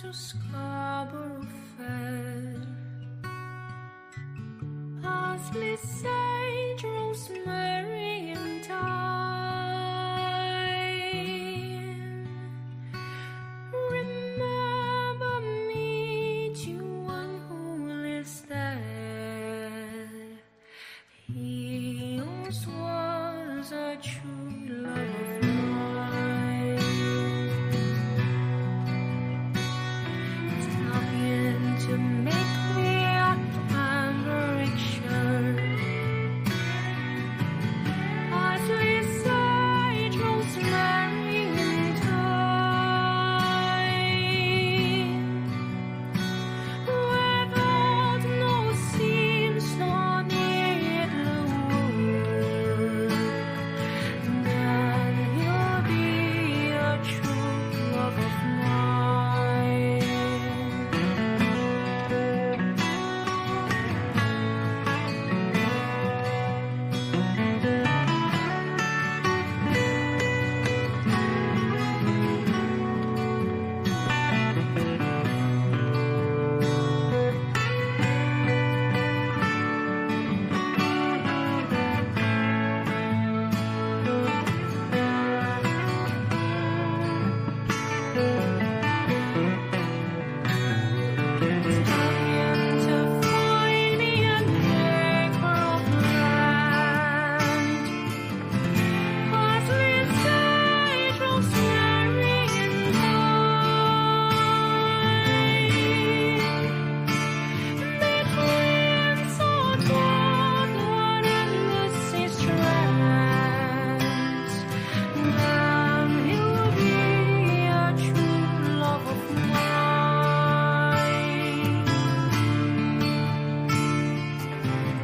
to Scarborough Fair. Parsley, sage, rosemary, and thyme. Remember me to one who lives there. He once was a true love of mine. Trying to make me a picture. Parsley, sage, rosemary, and thyme. Without no seams nor needle work, then he'll be a true love of mine. Trying to find me an acre of land. Parsley, sage, rosemary, and thyme. Between salt water and the sea strands, then he'll be a true love of mine.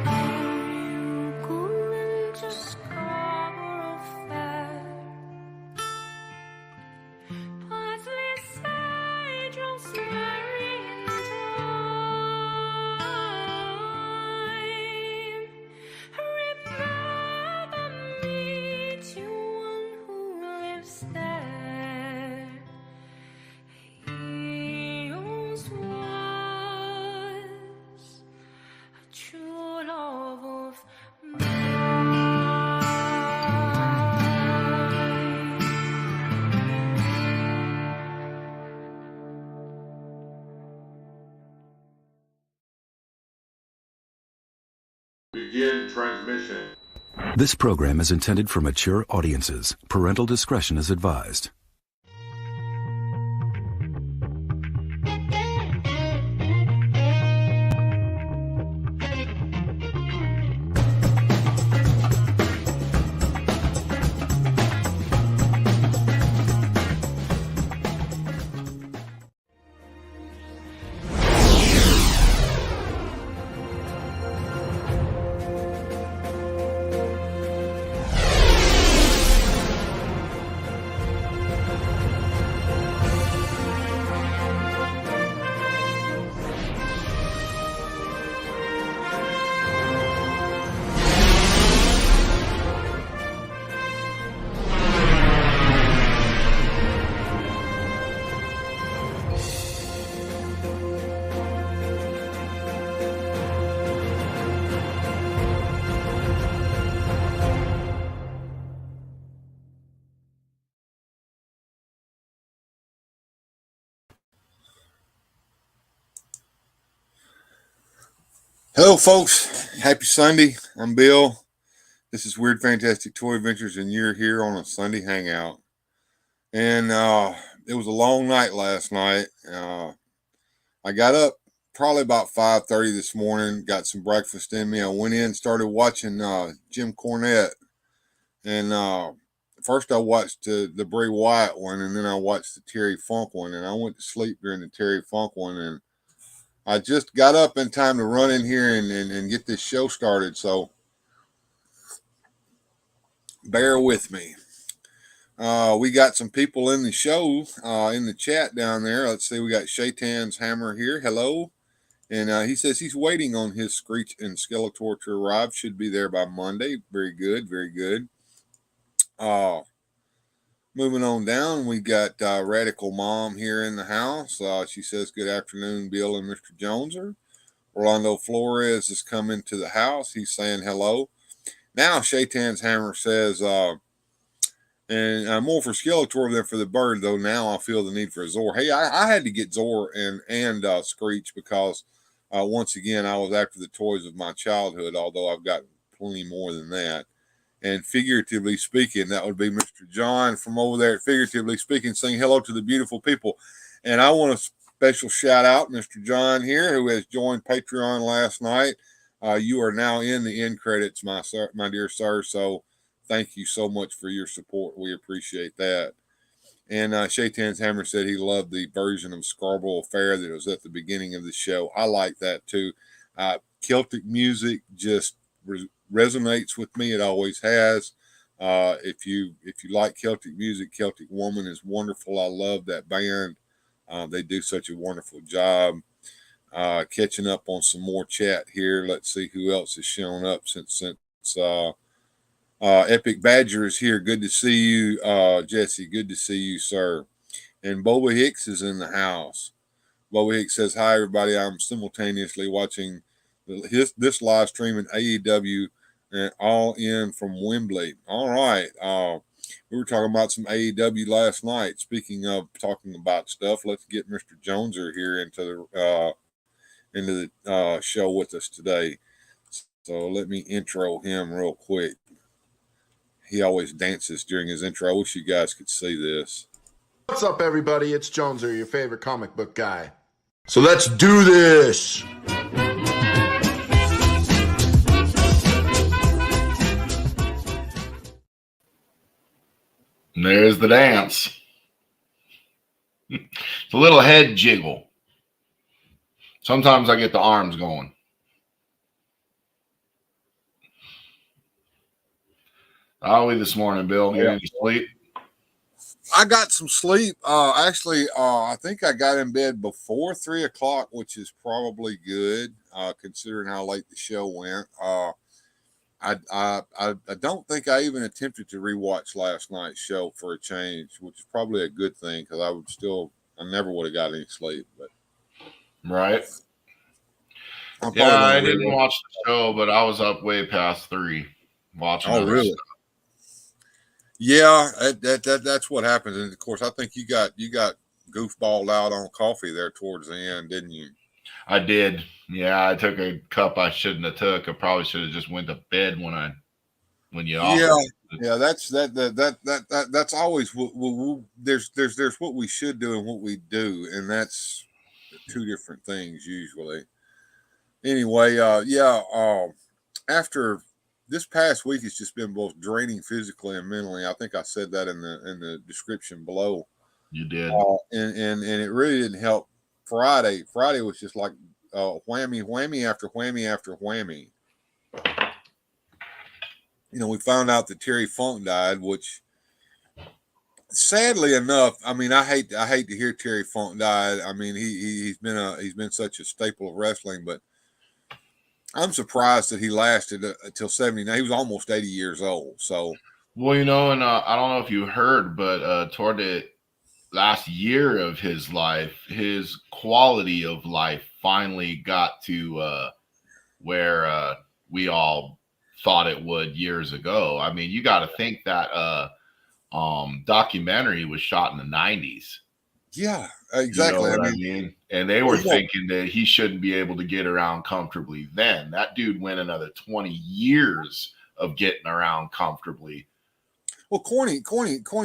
Are you going to Scarborough Fair? Parsley, sage, rosemary, and thyme. Remember me to one who lives there. He once was a true love of mine. Begin transmission. This program is intended for mature audiences. Parental discretion is advised. Hello, folks. Happy Sunday. I'm Bill. This is Weird Fantastic Toy Adventures, and you're here on a Sunday Hangout. And it was a long night last night. I got up probably about 5:30 this morning, got some breakfast in me. I went in, started watching Jim Cornette. And first I watched the Bray Wyatt one, and then I watched the Terry Funk one. And I went to sleep during the Terry Funk one, and I just got up in time to run in here and get this show started, so bear with me. We got some people in the show, in the chat down there. Let's see, we got Shaitan's Hammer here. Hello. And he says he's waiting on his Screech and Skeletor to arrive. Should be there by Monday. Very good, very good. Moving on down, we got Radical Mom here in the house. She says, "Good afternoon, Bill and Mr. Joneser." Orlando Flores is coming to the house. He's saying hello. Now, Shaitan's Hammer says, and more for Skeletor than for the bird, though now I feel the need for a Zor. Hey, I had to get Zor and Screech because, once again, I was after the toys of my childhood, although I've got plenty more than that. And figuratively speaking, that would be Mr. John from over there, figuratively speaking, saying hello to the beautiful people. And I want to special shout out Mr. John here, who has joined Patreon last night. You are now in the end credits, my dear sir. So thank you so much for your support. We appreciate that. And Shaitan's Hammer said he loved the version of Scarborough Affair that was at the beginning of the show. I like that too. Celtic music just resonates with me. It always has. If you like Celtic music, Celtic Woman is wonderful. I love that band. They do such a wonderful job. Catching up on some more chat here. Let's see who else has shown up since Epic Badger is here. Good to see you, Jesse. Good to see you, sir. And Boba Hicks is in the house. Boba Hicks says, "Hi, everybody. I'm simultaneously watching this live stream in AEW and All In from Wembley." All right. We were talking about some AEW last night. Speaking of talking about stuff, let's get Mr. Joneser here into the show with us today. So let me intro him real quick. He always dances during his intro. I wish you guys could see this. What's up, everybody? It's Joneser, your favorite comic book guy. So let's do this! And there's the dance. It's a little head jiggle. Sometimes I get the arms going. How are we this morning, Bill? Get any sleep? I got some sleep. Actually, I think I got in bed before 3 o'clock, which is probably good, considering how late the show went. I don't think I even attempted to rewatch last night's show for a change, which is probably a good thing because I never would have got any sleep. But right. Yeah, I didn't watch the show, but I was up way past 3 watching. Oh, really? Stuff. Yeah, that's what happens. And of course, I think you got goofballed out on coffee there towards the end, didn't you? I did. Yeah, I took a cup I shouldn't have took. I probably should have just went to bed when you offered. Yeah, that's always there's what we should do and what we do, and that's two different things usually. Anyway, after this past week, it's just been both draining physically and mentally. I think I said that in the description below. You did, and it really didn't help. Friday was just like whammy after whammy after whammy. You know, we found out that Terry Funk died, which sadly enough, I mean, I hate to hear Terry Funk die. I mean, he's been such a staple of wrestling, but I'm surprised that he lasted until 79. He was almost 80 years old. So, well, you know, and I don't know if you heard, but toward the last year of his life, his quality of life finally got to where we all thought it would years ago. I mean, you got to think that documentary was shot in the 90s. Yeah, exactly. You know what I mean? And they were thinking that he shouldn't be able to get around comfortably then. That dude went another 20 years of getting around comfortably. Well, Corny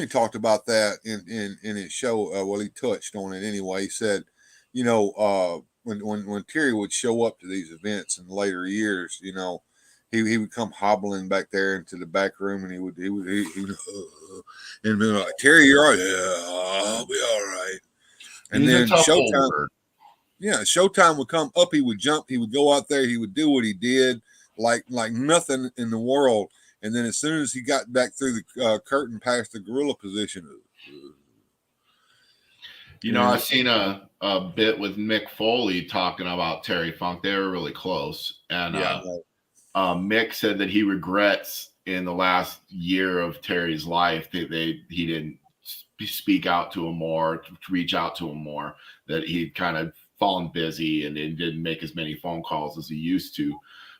talked about that in his show. Well, he touched on it anyway. He said, you know, when Terry would show up to these events in later years, you know, he would come hobbling back there into the back room, and he would and be like, "Terry, you're all right." "Yeah, I'll be all right." And then Showtime would come up. He would jump. He would go out there. He would do what he did, like nothing in the world. And then as soon as he got back through the curtain past the gorilla position, you know, I've seen a bit with Mick Foley talking about Terry Funk. They were really close, and Mick said that he regrets in the last year of Terry's life that he didn't speak out to him more, to reach out to him more, that he'd kind of fallen busy and didn't make as many phone calls as he used to.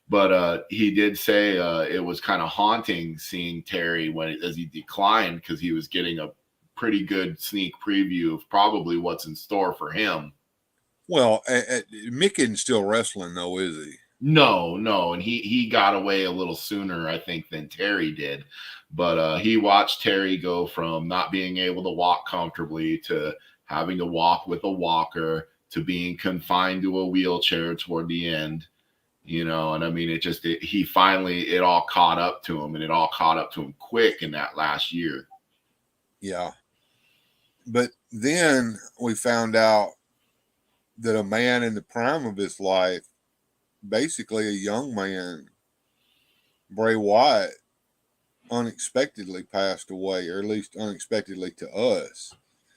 But he did say it was kind of haunting seeing Terry as he declined, because he was getting a pretty good sneak preview of probably what's in store for him. Well, Mick isn't still wrestling though, is he? No, and he got away a little sooner, I think, than Terry did. But he watched Terry go from not being able to walk comfortably to having to walk with a walker to being confined to a wheelchair toward the end, and I mean, it all caught up to him, and it all caught up to him quick in that last year. Yeah. But then we found out that a man in the prime of his life, basically a young man, Bray Wyatt, unexpectedly passed away, or at least unexpectedly to us.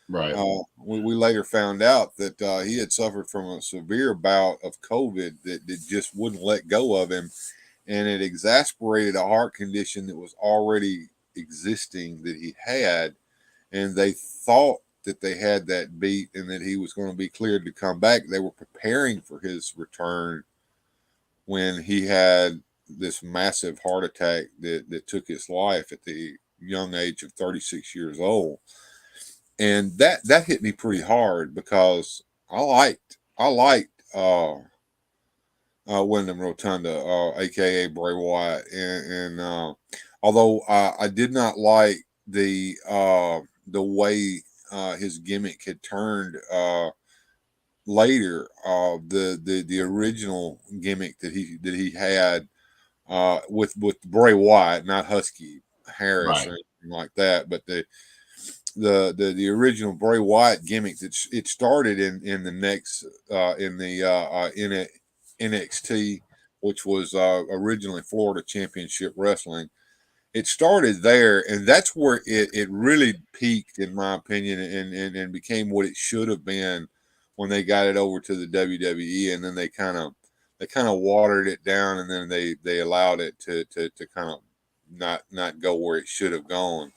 Right. We later found out that he had suffered from a severe bout of COVID that just wouldn't let go of him, and it exasperated a heart condition that was already existing that he had, and they thought that they had that beat and that he was going to be cleared to come back. They were preparing for his return when he had this massive heart attack that took his life at the young age of 36 years old. And that hit me pretty hard, because I liked Wyndham Rotunda, aka Bray Wyatt, and although I did not like the way his gimmick had turned later, the original gimmick that he had with Bray Wyatt, not Husky Harris, right, or anything like that, but the original Bray Wyatt gimmick that it started in the next in NXT, which was originally Florida Championship Wrestling. It started there, and that's where it really peaked, in my opinion, and became what it should have been when they got it over to the WWE, and then they kind of watered it down, and then they allowed it to kind of not go where it should have gone.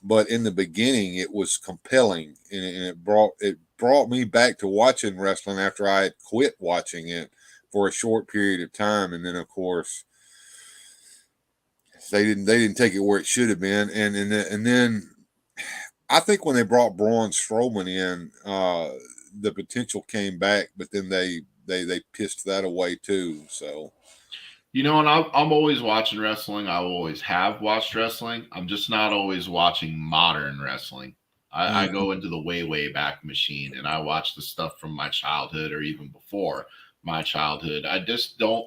But in the beginning, it was compelling, and it brought me back to watching wrestling after I had quit watching it for a short period of time, and then of course they didn't take it where it should have been, and then I think when they brought Braun Strowman in, the potential came back, but then they pissed that away too. So. And I'm always watching wrestling. I always have watched wrestling. I'm just not always watching modern wrestling. I go into the way back machine, and I watch the stuff from my childhood or even before my childhood. I just don't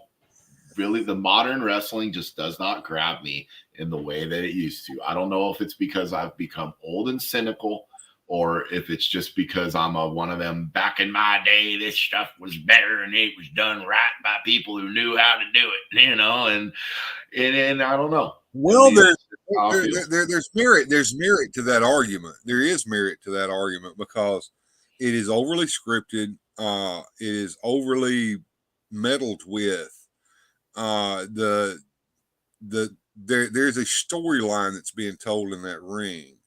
really, the modern wrestling just does not grab me in the way that it used to. I don't know if it's because I've become old and cynical, or if it's just because I'm one of them, back in my day, this stuff was better and it was done right by people who knew how to do it, and I don't know. Well, there's merit to that argument. There is merit to that argument, because it is overly scripted. It is overly meddled with. There's a storyline that's being told in that ring,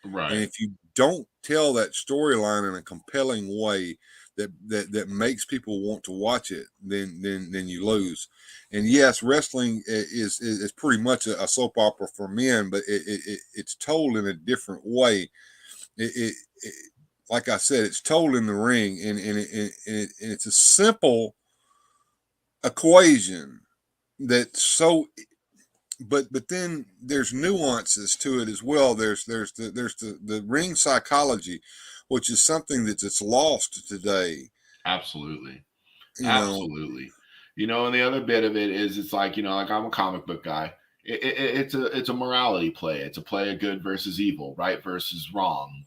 right? And if you don't tell that storyline in a compelling way that makes people want to watch it, then you lose. And yes, wrestling is pretty much a soap opera for men, but it's told in a different way. Like I said, it's told in the ring, and it's a simple equation that's so. But then there's nuances to it as well. There's the ring psychology, which is something that's lost today. Absolutely. Absolutely. And the other bit of it is, it's like, like I'm a comic book guy. It's a morality play. It's a play of good versus evil, right versus wrong,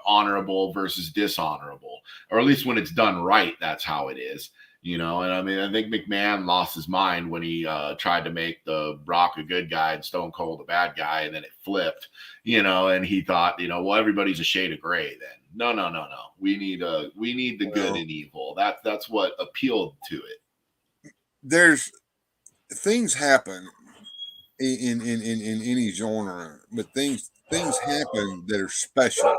honorable versus dishonorable, or at least when it's done right, that's how it is. And I mean, I think McMahon lost his mind when he tried to make the Rock a good guy and Stone Cold a bad guy, and then it flipped, and he thought, well, everybody's a shade of gray then. No. We need the good and evil. That's what appealed to it. There's things happen in any genre, but things happen that are special,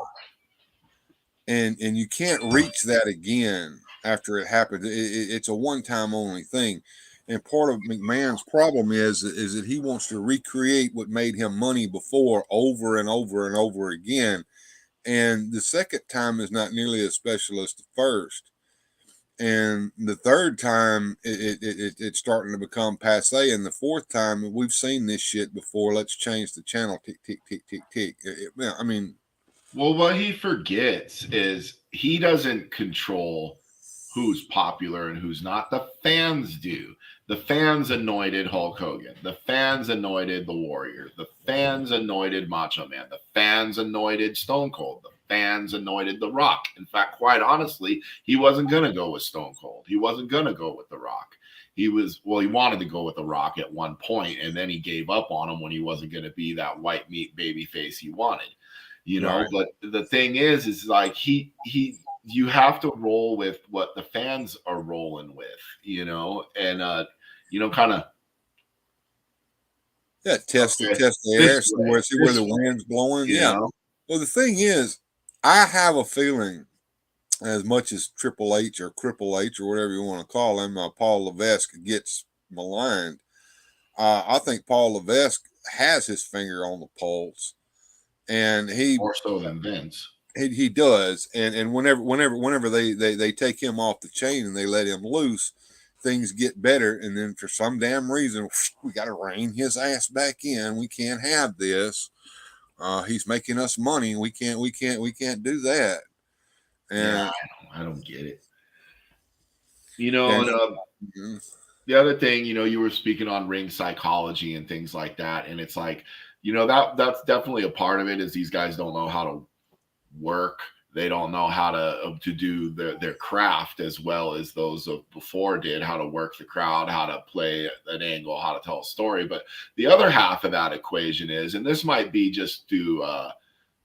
and you can't reach that again after it happens. It's a one time only thing. And part of McMahon's problem is that he wants to recreate what made him money before over and over and over again. And the second time is not nearly as special as the first. And the third time, it's starting to become passe. And the fourth time, we've seen this shit before. Let's change the channel. Tick, tick, tick, tick, tick. I mean, Well, what he forgets is he doesn't control who's popular and who's not. The fans do. The fans anointed Hulk Hogan. The fans anointed The Warrior. The fans anointed Macho Man. The fans anointed Stone Cold. The fans anointed The Rock. In fact, quite honestly, he wasn't going to go with Stone Cold. He wasn't going to go with The Rock. He wanted to go with The Rock at one point, and then he gave up on him when he wasn't going to be that white meat baby face he wanted. Right. But the thing is like you have to roll with what the fans are rolling with, and kind of test the air, see where the wind's blowing. Yeah. Well, the thing is, I have a feeling, as much as Triple H or Cripple H or whatever you want to call him, Paul Levesque gets maligned. I think Paul Levesque has his finger on the pulse. And he more so than Vince. He does, and whenever they take him off the chain and they let him loose, things get better. And then for some damn reason, we got to rein his ass back in. We can't have this. He's making us money. We can't do that. And I don't get it. The other thing, you were speaking on ring psychology and things like that, and it's like, that's definitely a part of it. Is these guys don't know how to work. They don't know how to do their craft as well as those of before did, how to work the crowd, how to play an angle, how to tell a story. But the other half of that equation is, and this might be just due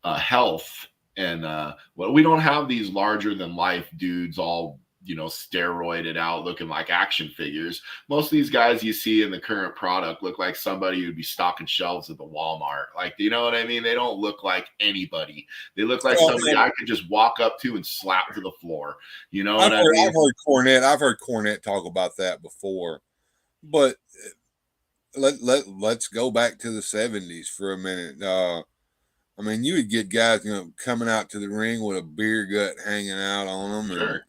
health, and we don't have these larger than life dudes all steroided out looking like action figures. Most of these guys you see in the current product look like somebody who'd be stocking shelves at the Walmart. Like, you know what I mean? They don't look like anybody. They look like somebody I could just walk up to and slap to the floor. You know what I mean? I've heard Cornette talk about that before. But let's go back to the 70s for a minute. I mean, you would get guys coming out to the ring with a beer gut hanging out on them. Sure.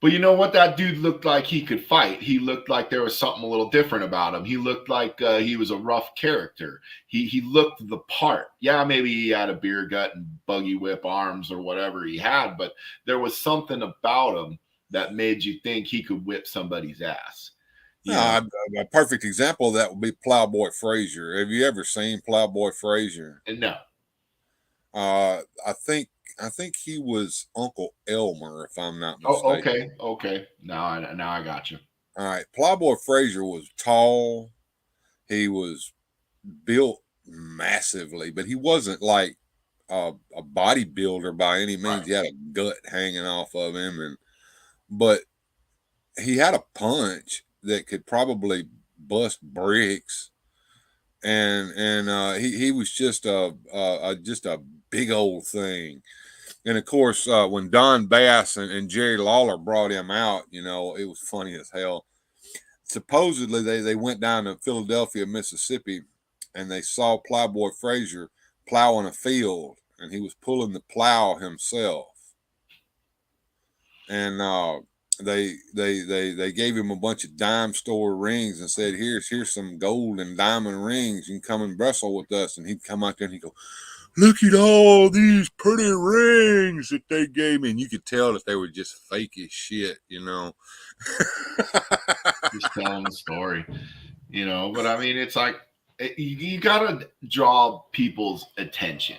But you know what? That dude looked like he could fight. He looked like there was something a little different about him. He looked like he was a rough character. He looked the part. Yeah, maybe he had a beer gut and buggy whip arms or whatever he had, but there was something about him that made you think he could whip somebody's ass. A perfect example of that would be Plowboy Frazier. Have you ever seen Plowboy Frazier? No. I think he was Uncle Elmer, if I'm not mistaken. Okay. Now I got you. All right. Plowboy Frazier was tall. He was built massively, but he wasn't like a bodybuilder by any means. Right. He had a gut hanging off of him, but he had a punch that could probably bust bricks. And he was just a big old thing. And of course, when Don Bass and Jerry Lawler brought him out, it was funny as hell. Supposedly, they went down to Philadelphia, Mississippi, and they saw Plowboy Frazier plowing a field, and he was pulling the plow himself. And they gave him a bunch of dime store rings and said, "Here's some gold and diamond rings. You can come and wrestle with us." And he'd come out there and he'd go, "Look at all these pretty rings that they gave me." And you could tell that they were just fake as shit, Just telling the story, But I mean, it's like you gotta draw people's attention.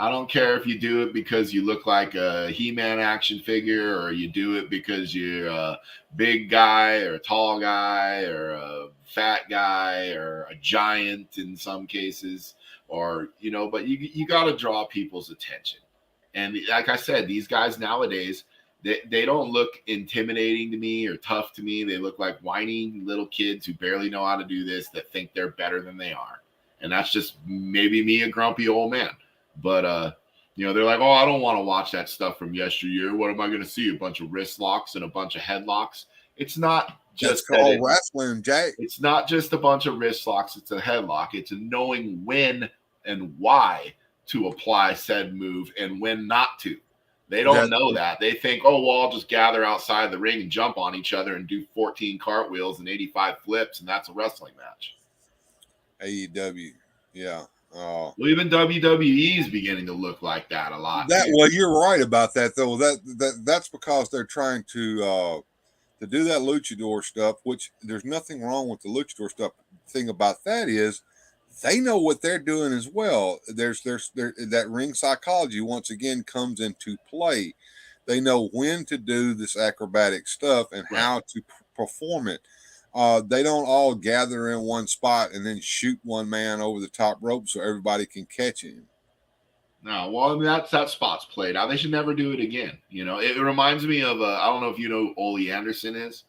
I don't care if you do it because you look like a He-Man action figure, or you do it because you're a big guy or a tall guy or a fat guy or a giant in some cases. Or, but you got to draw people's attention. And like I said, these guys nowadays, they don't look intimidating to me or tough to me. They look like whiny little kids who barely know how to do this, that think they're better than they are. And that's just maybe me, a grumpy old man. But they're like, oh, I don't want to watch that stuff from yesteryear. What am I going to see? A bunch of wrist locks and a bunch of headlocks. It's not just That's called wrestling, Jake. It's not just a bunch of wrist locks. It's a headlock. It's knowing when and why to apply said move and when not to. They don't know that. They think, oh, well, I'll just gather outside the ring and jump on each other and do 14 cartwheels and 85 flips, and that's a wrestling match. AEW, yeah. Well, even WWE is beginning to look like that a lot. Well, you're right about that, though. That's because they're trying to do that luchador stuff, which there's nothing wrong with the luchador stuff. The thing about that is they know what they're doing as well. There's that ring psychology once again comes into play. They know when to do this acrobatic stuff and how to perform it. They don't all gather in one spot and then shoot one man over the top rope so everybody can catch him. No, well, I mean, that spot's played out. They should never do it again. It reminds me of I don't know if you know who Ole Anderson is.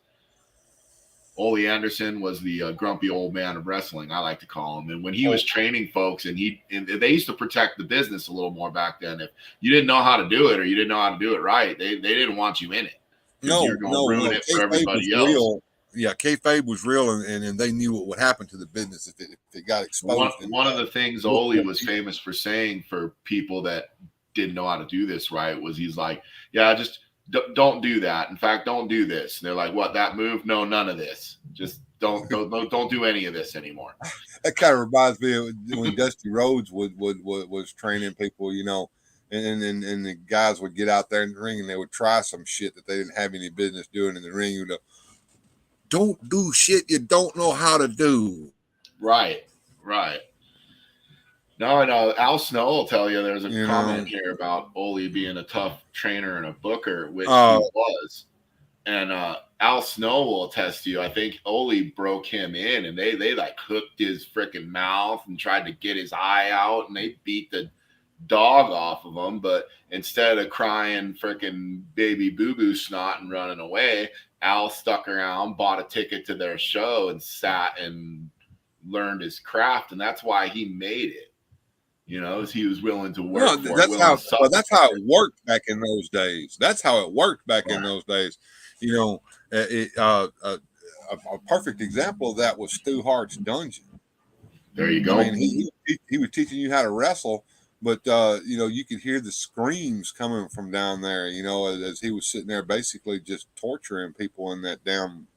Ole Anderson was the grumpy old man of wrestling, I like to call him. And when he was training folks, and they used to protect the business a little more back then. If you didn't know how to do it or you didn't know how to do it right, they didn't want you in it. You're going to ruin it for everybody else. Real. Yeah, kayfabe was real, and they knew what would happen to the business if it got exposed. One of the things Ole was famous for saying for people that didn't know how to do this right was he's like, yeah, just don't do that. In fact, don't do this. And they're like, what, that move? No, none of this. Just don't do any of this anymore. That kind of reminds me of when Dusty Rhodes was training people, and the guys would get out there in the ring and they would try some shit that they didn't have any business doing in the ring. Don't do shit you don't know how to do. Right. No, I know. Al Snow will tell you there's a comment here about Ole being a tough trainer and a booker, which he was. And Al Snow will attest to you. I think Ole broke him in, and they like hooked his freaking mouth and tried to get his eye out, and they beat the dog off of him. But instead of crying freaking baby boo-boo snot and running away, Al stuck around, bought a ticket to their show, and sat and learned his craft, and that's why he made it. As he was willing to work. That's how it worked back in those days. In those days. A perfect example of that was Stu Hart's Dungeon. There you go. I mean, he was teaching you how to wrestle, but you could hear the screams coming from down there. As he was sitting there, basically just torturing people in that damn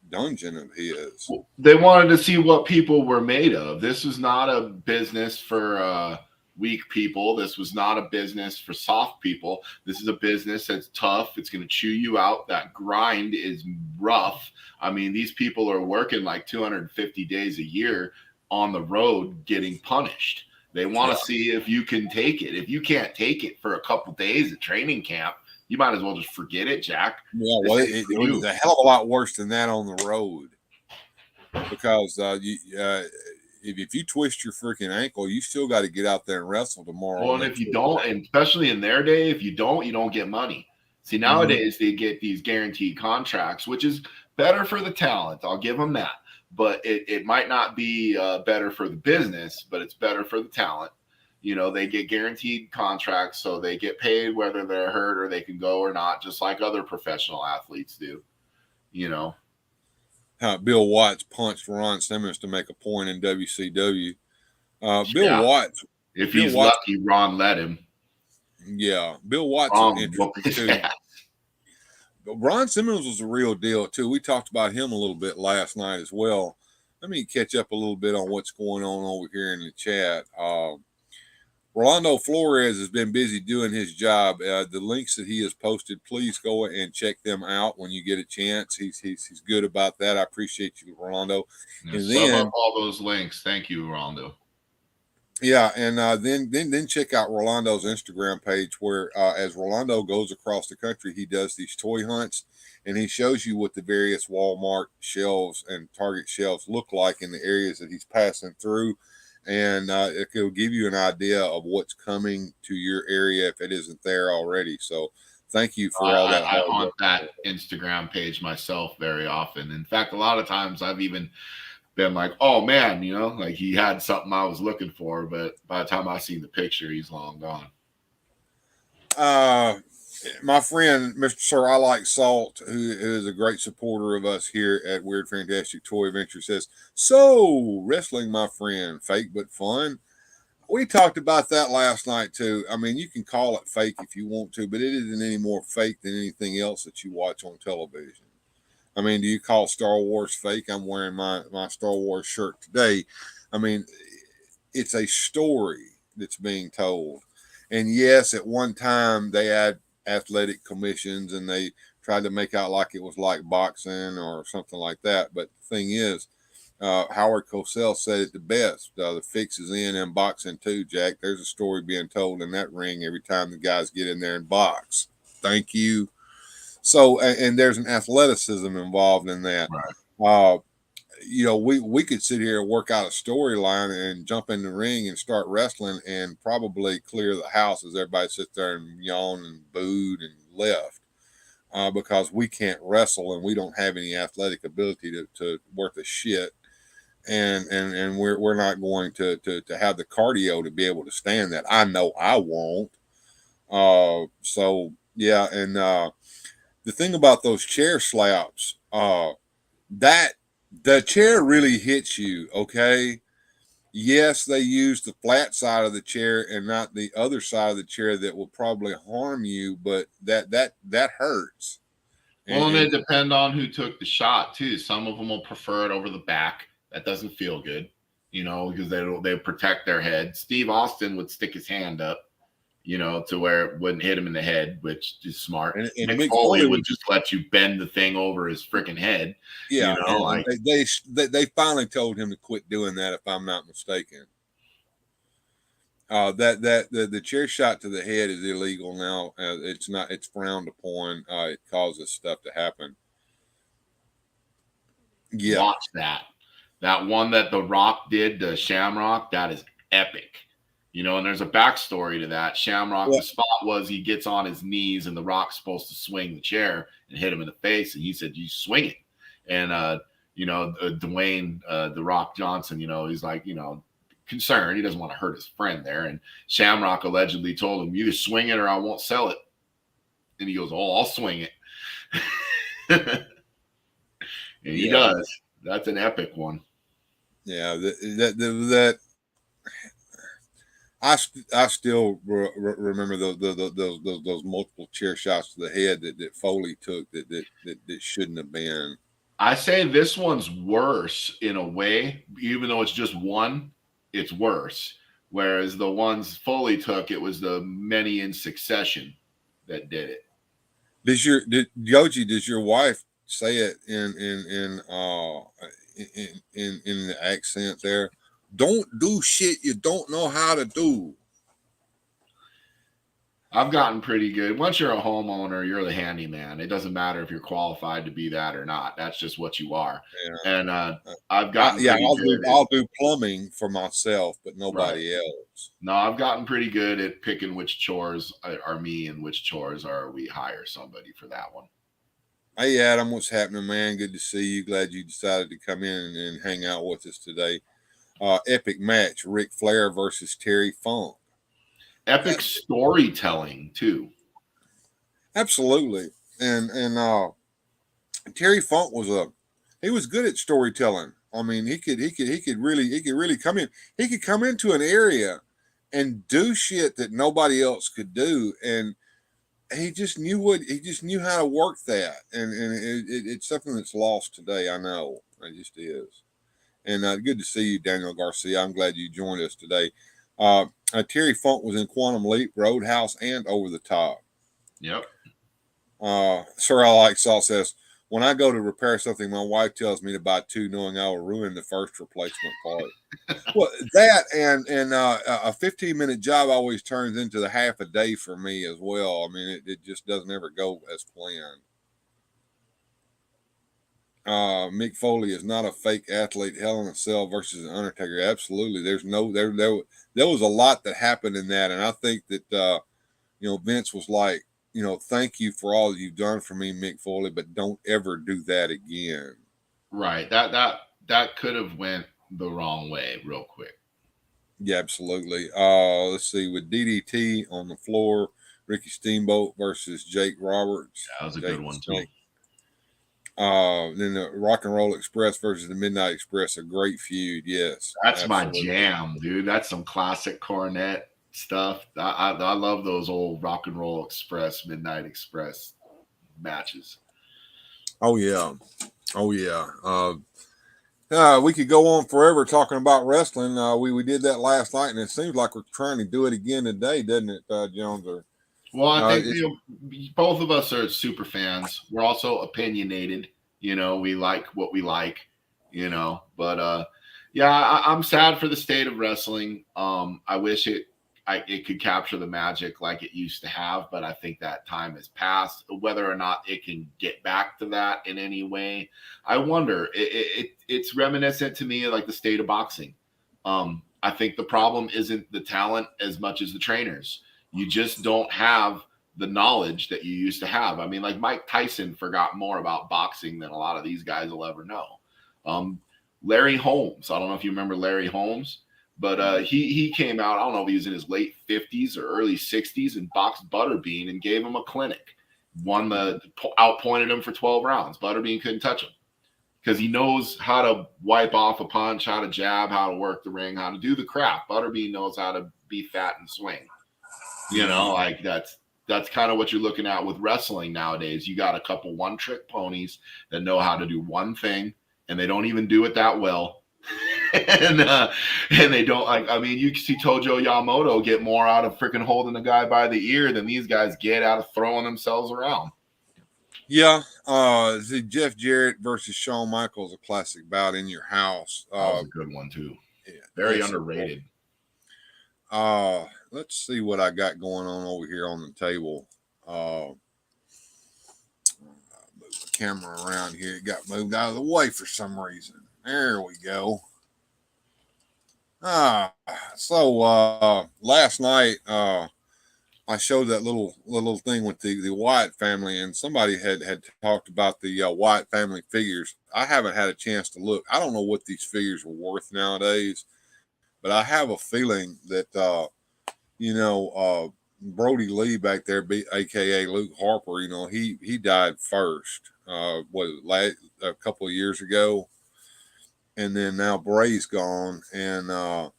dungeon of his. They wanted to see what people were made of. This was not a business for weak people. This was not a business for soft people. This is a business that's tough. It's going to chew you out. That grind is rough. I mean, these people are working like 250 days a year on the road getting punished. They want to see if you can take it. If you can't take it for a couple days at training camp, you might as well just forget it, Jack. Yeah, well, it was a hell of a lot worse than that on the road, because if you twist your freaking ankle, you still got to get out there and wrestle tomorrow. Well, and if you don't, and especially in their day, if you don't get money. See, nowadays they get these guaranteed contracts, which is better for the talent. I'll give them that. But it might not be better for the business, but it's better for the talent. They get guaranteed contracts, so they get paid whether they're hurt or they can go or not, just like other professional athletes do. Bill Watts punched Ron Simmons to make a point in WCW. Bill Watts. If he's lucky, Ron let him. Yeah, Bill Watts is interesting too. But Ron Simmons was a real deal too. We talked about him a little bit last night as well. Let me catch up a little bit on what's going on over here in the chat. Rolando Flores has been busy doing his job. The links that he has posted, please go and check them out when you get a chance. He's good about that. I appreciate you, Rolando. And then all those links. Thank you, Rolando. Yeah, and then check out Rolando's Instagram page, where as Rolando goes across the country, he does these toy hunts, and he shows you what the various Walmart shelves and Target shelves look like in the areas that he's passing through. And it'll give you an idea of what's coming to your area if it isn't there already. So thank you for all that. I haunt that Instagram page myself very often. In fact, a lot of times I've even been like, oh man, you know, like he had something I was looking for, but by the time I seen the picture, he's long gone. My friend, Mr. Sir, I Like Salt, who is a great supporter of us here at Weird Fantastic Toy Adventure, says, so, wrestling, my friend, fake but fun. We talked about that last night, too. I mean, you can call it fake if you want to, but it isn't any more fake than anything else that you watch on television. I mean, do you call Star Wars fake? I'm wearing my Star Wars shirt today. I mean, it's a story that's being told. And yes, at one time they had athletic commissions and they tried to make out like it was like boxing or something like that. But the thing is, Howard Cosell said it the best. The fix is in boxing too, Jack. There's a story being told in that ring every time the guys get in there and box. Thank you. So, and there's an athleticism involved in that. Right. You know, we could sit here and work out a storyline and jump in the ring and start wrestling and probably clear the house as everybody sits there and yawn and booed and left because we can't wrestle and we don't have any athletic ability to worth a shit. And we're not going to have the cardio to be able to stand that. I know I won't. So yeah. And the thing about those chair slaps, that the chair really hits you, okay? Yes, they use the flat side of the chair and not the other side of the chair that will probably harm you, but that hurts. Well, and it depends on who took the shot too. Some of them will prefer it over the back. That doesn't feel good, you know, because they protect their head. Steve Austin would stick his hand up, you know, to where it wouldn't hit him in the head, which is smart. And Mick Foley would just let you bend the thing over his freaking head. Yeah, you know, like they finally told him to quit doing that, if I'm not mistaken. The chair shot to the head is illegal now. It's frowned upon. It causes stuff to happen. Yeah, watch that. That one that The Rock did to Shamrock, that is epic. You know, and there's a backstory to that. Shamrock, the spot was he gets on his knees and The Rock's supposed to swing the chair and hit him in the face. And he said, you swing it. And, you know, Dwayne, The Rock Johnson, you know, he's like, you know, concerned. He doesn't want to hurt his friend there. And Shamrock allegedly told him, either swing it or I won't sell it. And he goes, oh, I'll swing it. And he does. That's an epic one. Yeah, that I still remember those multiple chair shots to the head that Foley took that shouldn't have been. I say this one's worse in a way, even though it's just one, it's worse. Whereas the ones Foley took, it was the many in succession that did it. Does your wife say it in the accent there? Don't do shit you don't know how to do. I've gotten pretty good. Once you're a homeowner, you're the handyman. It doesn't matter if you're qualified to be that or not. That's just what you are. Yeah. And I've gotten I'll do plumbing for myself, but nobody else. No, I've gotten pretty good at picking which chores are me and which chores are we hire somebody for that one. Hey, Adam, what's happening, man? Good to see you. Glad you decided to come in and hang out with us today. Epic match, Ric Flair versus Terry Funk. Epic storytelling too. Absolutely. And Terry Funk he was good at storytelling. I mean, he could really come in. He could come into an area and do shit that nobody else could do. And he just knew how to work that. And it's something that's lost today. I know it just is. And good to see you, Daniel Garcia. I'm glad you joined us today. Terry Funk was in Quantum Leap, Roadhouse, and Over the Top. Yep. Sir, I Like Salt says, when I go to repair something, my wife tells me to buy two, knowing I will ruin the first replacement part. Well, that and a 15-minute job always turns into the half a day for me as well. I mean, it just doesn't ever go as planned. Mick Foley is not a fake athlete. Hell in a Cell versus the Undertaker. Absolutely. There was a lot that happened in that. And I think that, Vince was like, thank you for all you've done for me, Mick Foley, but don't ever do that again. Right. That that could have went the wrong way real quick. Yeah, absolutely. Let's see, with DDT on the floor, Ricky Steamboat versus Jake Roberts. That was a Jake good one too. Snake. Then the Rock and Roll Express versus the Midnight Express, a great feud. Yes, That's absolutely. my jam, dude. That's some classic Cornette stuff. I love those old Rock and Roll Express, Midnight Express matches. Oh yeah, oh yeah. We could go on forever talking about wrestling. We did that last night, and it seems like we're trying to do it again today, doesn't it, Jones? Well, I think both of us are super fans. We're also opinionated. You know, we like what we like. You know, but yeah, I'm sad for the state of wrestling. I wish it could capture the magic like it used to have, but I think that time has passed. Whether or not it can get back to that in any way, I wonder. It's reminiscent to me of like the state of boxing. I think the problem isn't the talent as much as the trainers. You just don't have the knowledge that you used to have. I mean, like Mike Tyson forgot more about boxing than a lot of these guys will ever know. Larry Holmes, I don't know if you remember Larry Holmes, but he came out, I don't know if he was in his late 50s or early 60s, and boxed Butterbean and gave him a clinic. Outpointed him for 12 rounds. Butterbean couldn't touch him because he knows how to wipe off a punch, how to jab, how to work the ring, how to do the craft. Butterbean knows how to be fat and swing. You know, like that's kind of what you're looking at with wrestling nowadays. You got a couple one-trick ponies that know how to do one thing, and they don't even do it that well. and they don't like. I mean, you see Tojo Yamamoto get more out of freaking holding the guy by the ear than these guys get out of throwing themselves around. Yeah, the Jeff Jarrett versus Shawn Michaels, a classic bout in your house. That was a good one too. Yeah, very underrated. Let's see what I got going on over here on the table. Move the camera around here. It got moved out of the way for some reason. There we go. So last night I showed that little thing with the Wyatt family, and somebody had talked about the Wyatt family figures. I haven't had a chance to look. I don't know what these figures are worth nowadays, but I have a feeling that Brody Lee back there, aka Luke Harper, he died first. A couple of years ago, and then now Bray's gone, and I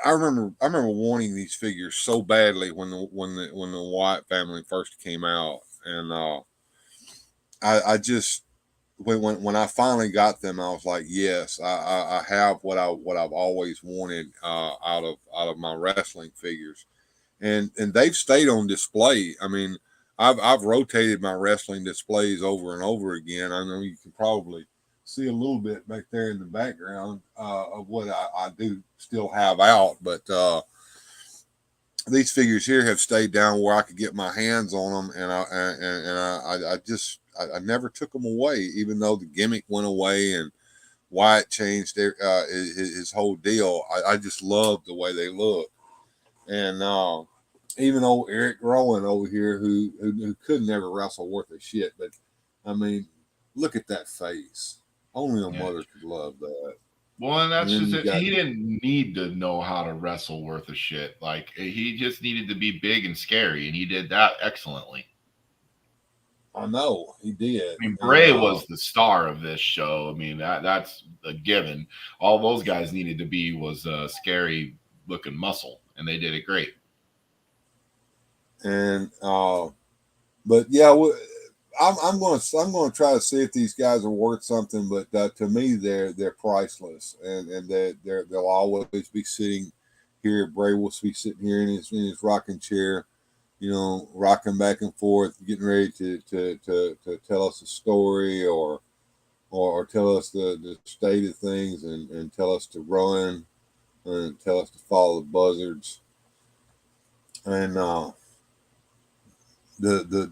remember wanting these figures so badly when the Wyatt family first came out, and I just when I finally got them, I was like, yes, I have what I've always wanted out of my wrestling figures, and they've stayed on display. I mean, I've rotated my wrestling displays over and over again. I know you can probably see a little bit back there in the background of what I do still have out, but these figures here have stayed down where I could get my hands on them, and I never took them away, even though the gimmick went away and Wyatt changed his whole deal. I just love the way they look, and even old Eric Rowan over here, who could never wrestle worth a shit, but I mean, look at that face. Only a mother could love that. Well, and that's just it. He didn't need to know how to wrestle worth a shit. Like, he just needed to be big and scary, and he did that excellently. I know he did. I mean, Bray was the star of this show. I mean, that's a given. All those guys needed to be was a scary looking muscle, and they did it great. And but yeah, I'm going to try to see if these guys are worth something. But to me, they're priceless, and they'll always be sitting here. Bray will be sitting here in his rocking chair, rocking back and forth, getting ready to tell us a story or tell us the state of things and tell us to run and tell us to follow the buzzards. And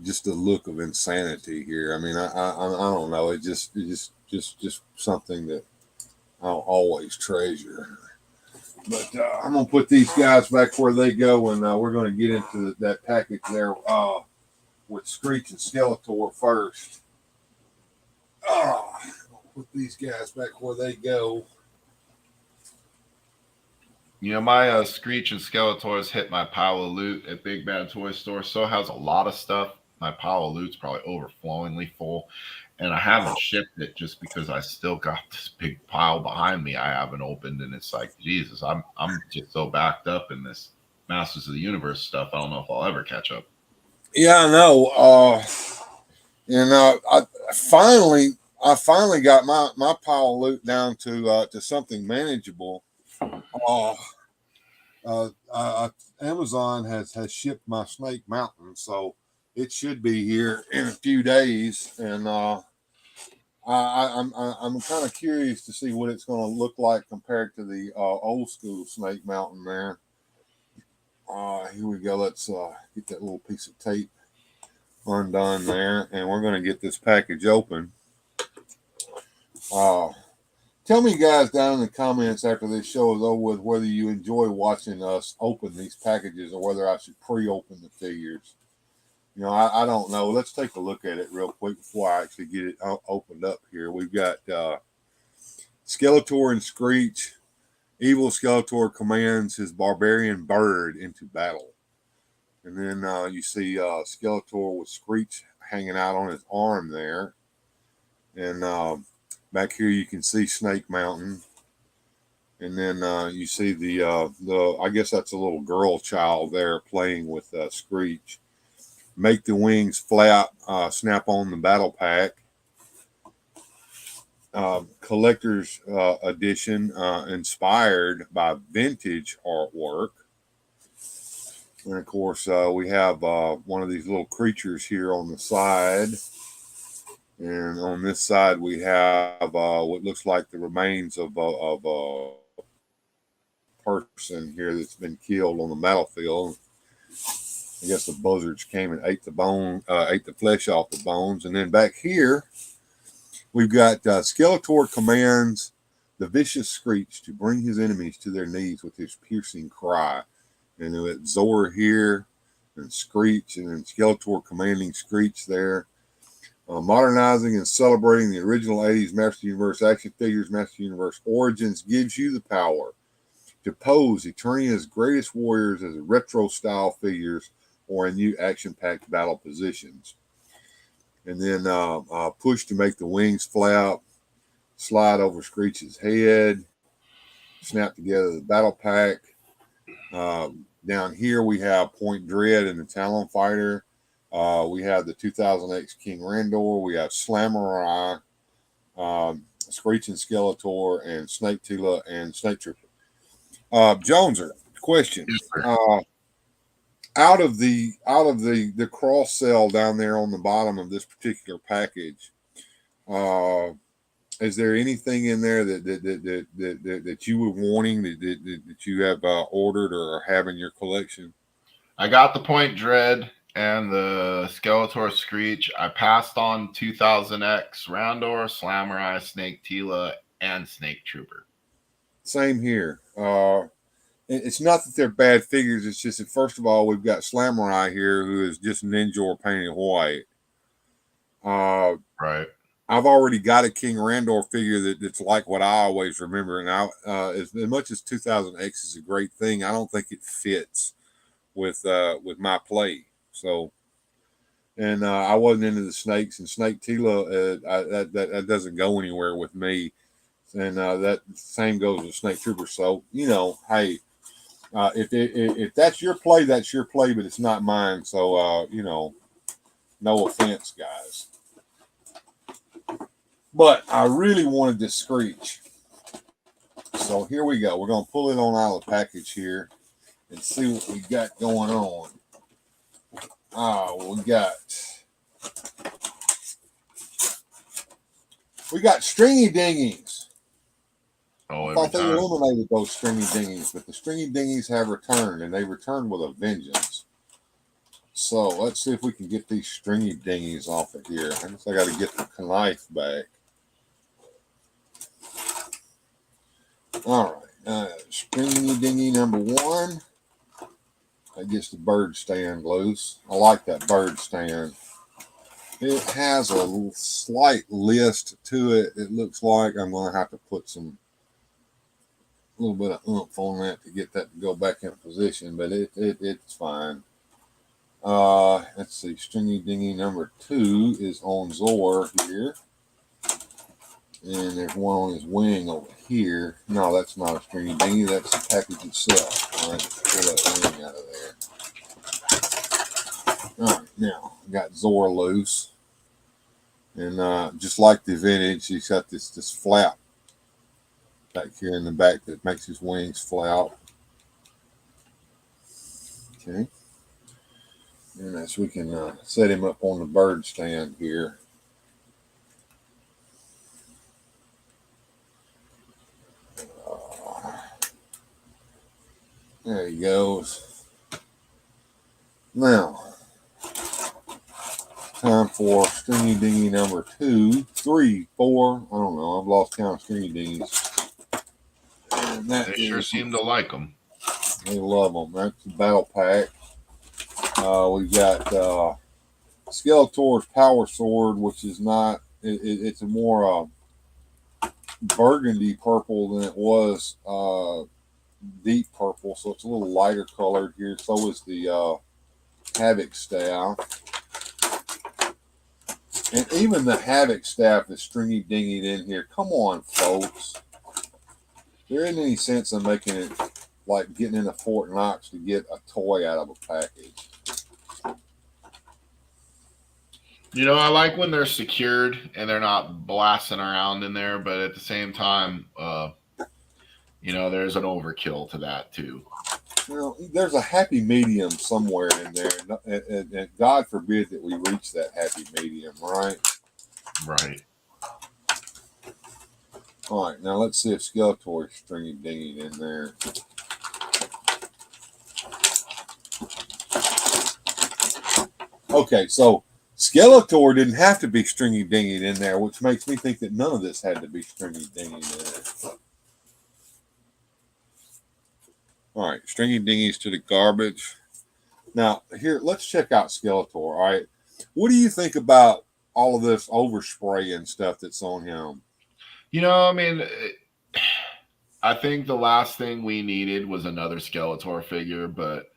just the look of insanity here. I mean, I don't know. It's just something that I'll always treasure. But I'm gonna put these guys back where they go, and we're gonna get into that package there with Screech and Skeletor first. put these guys back where they go. You know, my Screech and Skeletors hit my pile of loot at Big Bad Toy Store. So has a lot of stuff. My pile of loot's probably overflowingly full. And I haven't shipped it just because I still got this big pile behind me I haven't opened. And it's like, Jesus, I'm just so backed up in this Masters of the Universe stuff. I don't know if I'll ever catch up. Yeah, I know. I finally got my pile of loot down to something manageable. Amazon has shipped my Snake Mountain, so it should be here in a few days, and I'm kind of curious to see what it's going to look like compared to the old school Snake Mountain there. Here we go. Let's get that little piece of tape undone there, and we're going to get this package open. Tell me, guys, down in the comments after this show is over with whether you enjoy watching us open these packages or whether I should pre-open the figures. You know, I don't know. Let's take a look at it real quick before I actually get it opened up here. We've got Skeletor and Screech. Evil Skeletor commands his barbarian bird into battle. And then you see Skeletor with Screech hanging out on his arm there. And back here you can see Snake Mountain. And then you see the I guess that's a little girl child there playing with Screech. Make the wings flap, snap on the battle pack. Collector's edition, inspired by vintage artwork. And of course, we have one of these little creatures here on the side. And on this side, we have what looks like the remains of a person here that's been killed on the battlefield. I guess the buzzards came and ate the flesh off the bones. And then back here, we've got Skeletor commands the vicious Screech to bring his enemies to their knees with his piercing cry. And then it's Zor here, and Screech, and then Skeletor commanding Screech there. Modernizing and celebrating the original 80s Master Universe action figures, Master Universe Origins gives you the power to pose Eternia's greatest warriors as retro-style figures or in new action-packed battle positions. And then push to make the wings flap, slide over Screech's head, snap together the battle pack. Down here we have Point Dread and the Talon Fighter. We have the 2000X King Randor. We have Slamurai, Screech and Skeletor, and Snake Tila and Snake Trooper. Joneser, question. Out of the cross sell down there on the bottom of this particular package, is there anything in there that you were wanting that you have ordered or have in your collection? I got the Point Dread and the Skeletor Screech. I passed on 2000X Randor, Slamurai, Snake Tila, and Snake Trooper. Same here. It's not that they're bad figures. It's just that, first of all, we've got Slamurai here, who is just Ninja or painted white. Right. I've already got a King Randor figure that's like what I always remember. And as much as 2000X is a great thing, I don't think it fits with my play. So, and I wasn't into the snakes, and Snake Tila, that doesn't go anywhere with me. And that same goes with Snake Trooper. So, you know, hey, if that's your play, that's your play, but it's not mine. So, you know, no offense, guys. But I really wanted this Screech. So here we go. We're going to pull it on out of the package here and see what we got going on. We got stringy dingies. Oh, I thought they eliminated those stringy dingies, but the stringy dingies have returned, and they returned with a vengeance. So let's see if we can get these stringy dingies off of here. I guess I got to get the knife back. All right, stringy dingy number one. That gets the bird stand loose. I like that bird stand. It has a slight list to it. It looks like I'm going to have to put a little bit of oomph on that to get that to go back in position, but it's fine. Let's see. Stringy Dingy number 2 is on Zor here. And there's one on his wing over here. No, that's not a Stringy Dingy. That's the package itself. All right, pull that wing out of there. All right, now got Zor loose. And just like the vintage, he's got this flap back here in the back that makes his wings flap. Okay. And as we can set him up on the bird stand here. There he goes. Now, time for Stringy Dingy number 2, 3, 4. I don't know. I've lost count of Stringy Dingies. And They sure seem to like them. They love them. That's the battle pack. We've got Skeletor's Power Sword, which is not, it's a more burgundy purple than it was deep purple, so it's a little lighter colored here. So is the Havoc Staff. And even the Havoc Staff is Stringy Dingied in here. Come on, folks. There isn't any sense in making it like getting into Fort Knox to get a toy out of a package. You know, I like when they're secured and they're not blasting around in there, but at the same time, you know, there's an overkill to that too. Well, there's a happy medium somewhere in there, and God forbid that we reach that happy medium, right? Right. All right, now let's see if Skeletor is Stringy Dingy in there. Okay, so Skeletor didn't have to be Stringy Dingy in there, which makes me think that none of this had to be Stringy Dingy in there. All right, Stringy Dingies to the garbage. Now, here, let's check out Skeletor, all right? What do you think about all of this overspray and stuff that's on him? You know, I mean, I think the last thing we needed was another Skeletor figure, but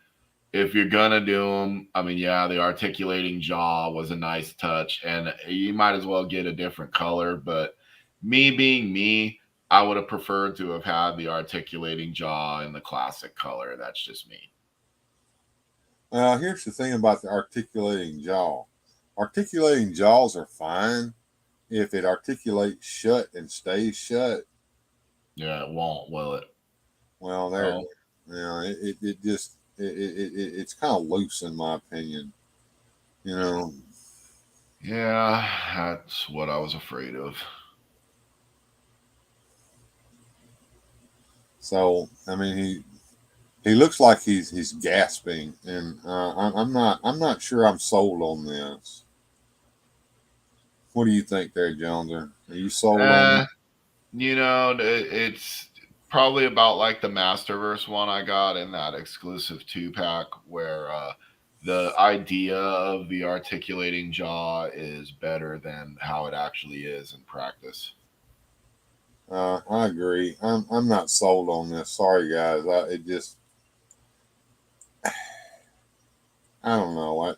if you're going to do them, I mean, yeah, the articulating jaw was a nice touch, and you might as well get a different color, but me being me, I would have preferred to have had the articulating jaw in the classic color. That's just me. Here's the thing about the articulating jaw. Articulating jaws are fine if it articulates shut and stays shut. Yeah, it won't, will it? Well, there, you know, it's kind of loose in my opinion. You know. Yeah, that's what I was afraid of. So, I mean, he looks like he's gasping, and I'm not sure I'm sold on this. What do you think there, Jones? Are you sold on it? You know, it's probably about like the Masterverse one I got in that exclusive 2-pack where the idea of the articulating jaw is better than how it actually is in practice. I agree. I'm not sold on this. Sorry, guys. I don't know.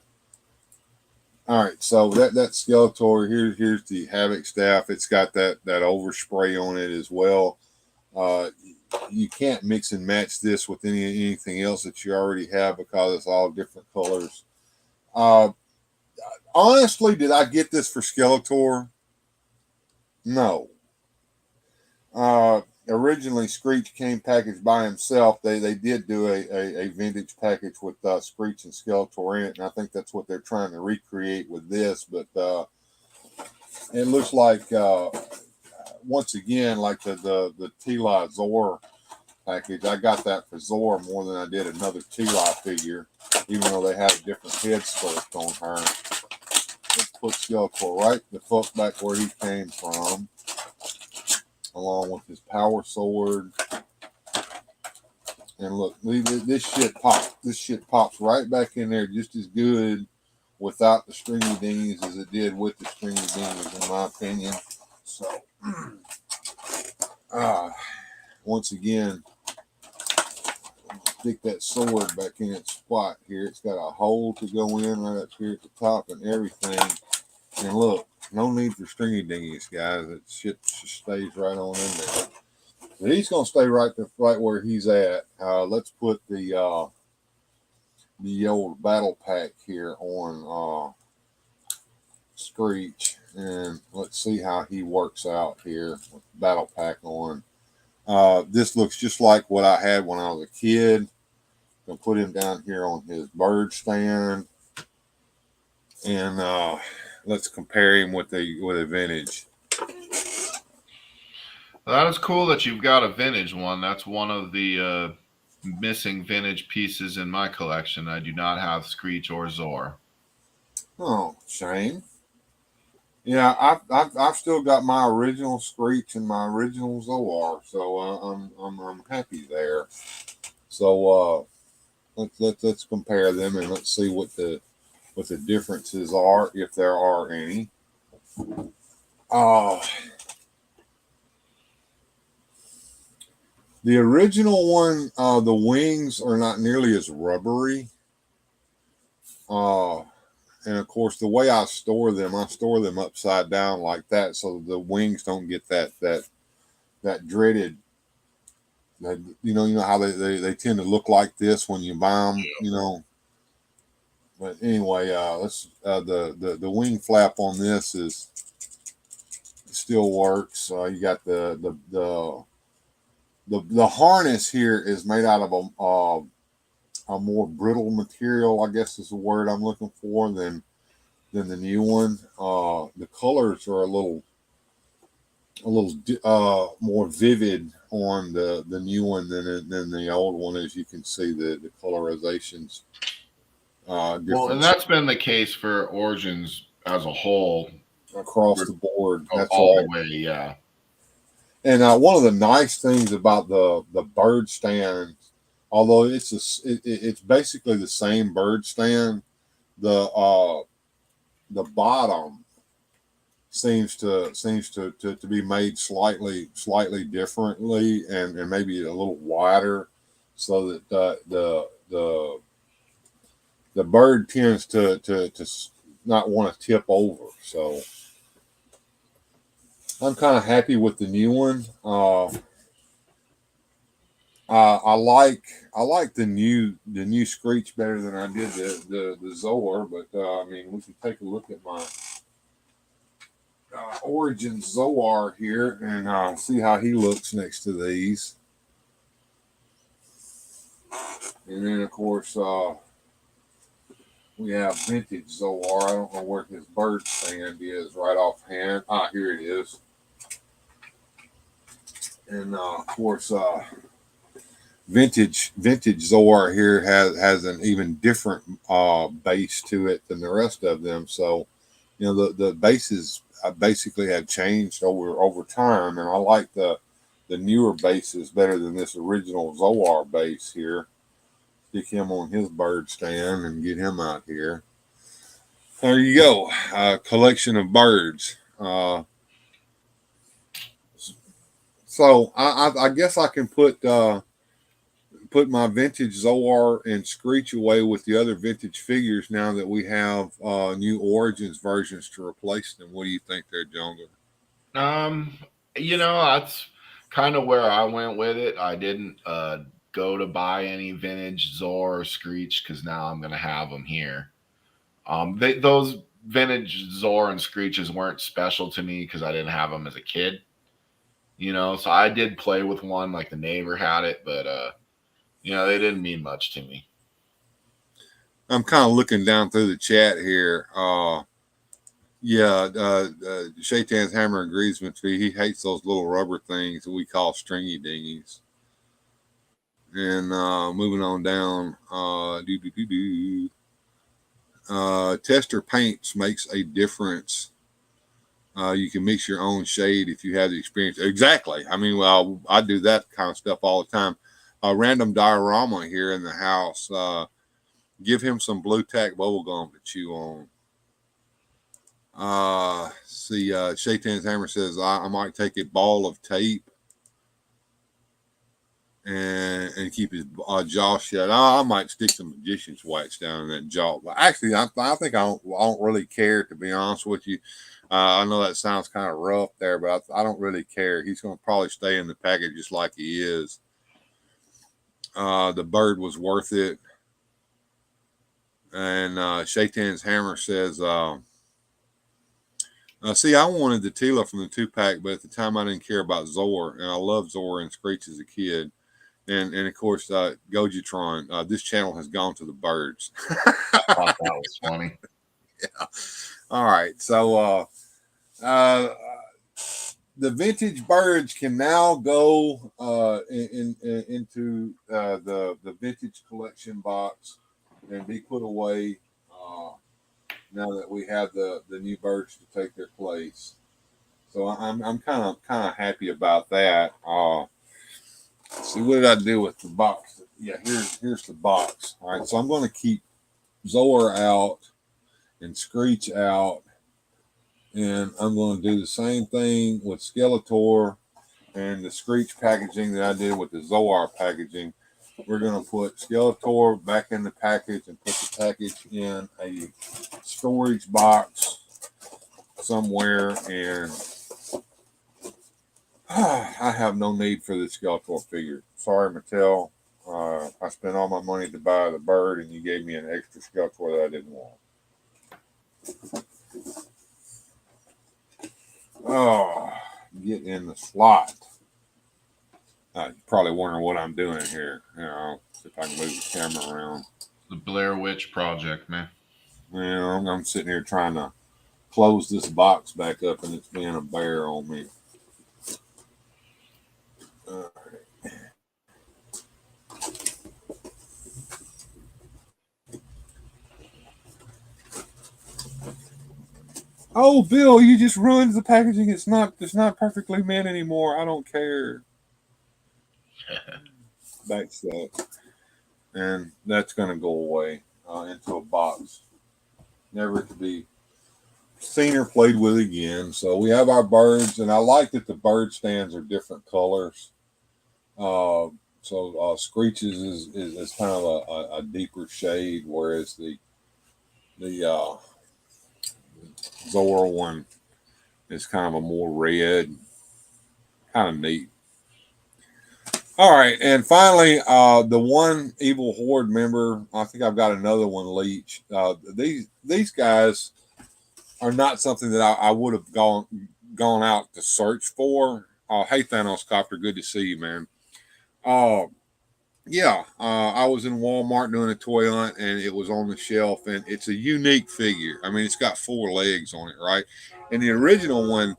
All right, so that Skeletor here's the Havoc Staff. It's got that overspray on it as well. You can't mix and match this with anything else that you already have because it's all different colors. Honestly, did I get this for Skeletor? No. Originally, Screech came packaged by himself. They did do a vintage package with Screech and Skeletor in it, and I think that's what they're trying to recreate with this. But it looks like once again, like the T-Li Zor package. I got that for Zor more than I did another T-Li figure, even though they had a different head sculpt on her. Let's put Skeletor right the fuck back where he came from, along with his power sword. And look, this shit pops right back in there just as good without the stringy dinghies as it did with the stringy dinghies, in my opinion. So, once again, stick that sword back in its spot here. It's got a hole to go in right up here at the top and everything. And look, no need for stringy dinghies, guys. It shit just stays right on in there. But he's going to stay right where he's at. Let's put the old battle pack here on Screech, and let's see how he works out here with the battle pack on. This looks just like what I had when I was a kid. Gonna put him down here on his bird stand, and let's compare him with a vintage. That is cool that you've got a vintage one. That's one of the missing vintage pieces in my collection. I do not have Screech or Zor. Oh, shame. Yeah, I've still got my original Screech and my original Zor, so I'm happy there. So let's compare them and let's see what the differences are, if there are any. The original one, the wings are not nearly as rubbery. And of course, the way I store them upside down like that, so the wings don't get that dreaded. You know how they tend to look like this when you buy them. You know. But anyway, let's the wing flap on this still works. You got the harness here is made out of a more brittle material, I guess is the word I'm looking for, than the new one. The colors are a little more vivid on the new one than the old one. As you can see, the colorizations different. Well, and that's been the case for Origins as a whole across the board. That's all right. the way, yeah. And one of the nice things about the bird stand, although it's basically the same bird stand, the bottom seems to be made slightly differently and maybe a little wider, so that the bird tends to not want to tip over. So I'm kind of happy with the new one. I like the new Screech better than I did the Zor, but I mean, we can take a look at my Origins Zor here and see how he looks next to these. And then of course we have vintage Zor. I don't know where his bird stand is right offhand. Here it is. And of course vintage Zor here has an even different base to it than the rest of them. So, you know, the bases basically have changed over time, and I like the newer bases better than this original Zor base here. Stick him on his bird stand and get him out here. There you go, collection of birds. So I guess I can put my vintage Zor and Screech away with the other vintage figures now that we have new Origins versions to replace them. What do you think there, Jungle? You know, that's kind of where I went with it. I didn't go to buy any vintage Zor or Screech because now I'm going to have them here. Those vintage Zor and Screeches weren't special to me because I didn't have them as a kid. You know, so I did play with one, like the neighbor had it, but you know, they didn't mean much to me. I'm kind of looking down through the chat here. Shaitan's Hammer agrees with me. He hates those little rubber things that we call stringy dinghies. And moving on down, Tester Paints makes a difference. You can mix your own shade if you have the experience. Exactly. I mean, well, I do that kind of stuff all the time. Random diorama here in the house. Give him some blue tack bubble gum to chew on. Shaitan's Hammer says, I might take a ball of tape and keep his jaw shut. I might stick some magician's wax down in that jaw. But actually, I think I don't really care, to be honest with you. I know that sounds kind of rough there, but I don't really care. He's going to probably stay in the package just like he is. The bird was worth it. And Shaitan's Hammer says, see, I wanted the Tila from the 2-pack, but at the time I didn't care about Zor, and I loved Zor and Screech as a kid. And of course, Gojitron, this channel has gone to the birds. I thought that was funny. Yeah. All right. So the vintage birds can now go into the vintage collection box and be put away now that we have the new birds to take their place. So I'm kind of happy about that. See, what did I do with the box? Yeah, here's the box. All right, so I'm going to keep Zor out and Screech out, and I'm going to do the same thing with Skeletor and the Screech packaging that I did with the Zor packaging. We're going to put Skeletor back in the package and put the package in a storage box somewhere, and I have no need for the Skeletor figure. Sorry, Mattel. I spent all my money to buy the bird, and you gave me an extra Skeletor that I didn't want. Oh, get in the slot. You're probably wondering what I'm doing here. See if I can move the camera around. The Blair Witch Project, man. Well, I'm sitting here trying to close this box back up, and it's being a bear on me. All right. Oh, Bill, you just ruined the packaging. It's not perfectly mint anymore. I don't care. That's that. And that's going to go away into a box, never to be seen or played with again. So we have our birds, and I like that the bird stands are different colors. So Screech's is kind of a deeper shade, whereas the Zora one is kind of a more red, kind of neat. All right, and finally, the one Evil Horde member. I think I've got another one, Leech. These guys are not something that I would have gone out to search for. Hey, Thanos Copter, good to see you, man. I was in Walmart doing a toy hunt, and it was on the shelf, and it's a unique figure. I mean, it's got 4 legs on it, right? And the original one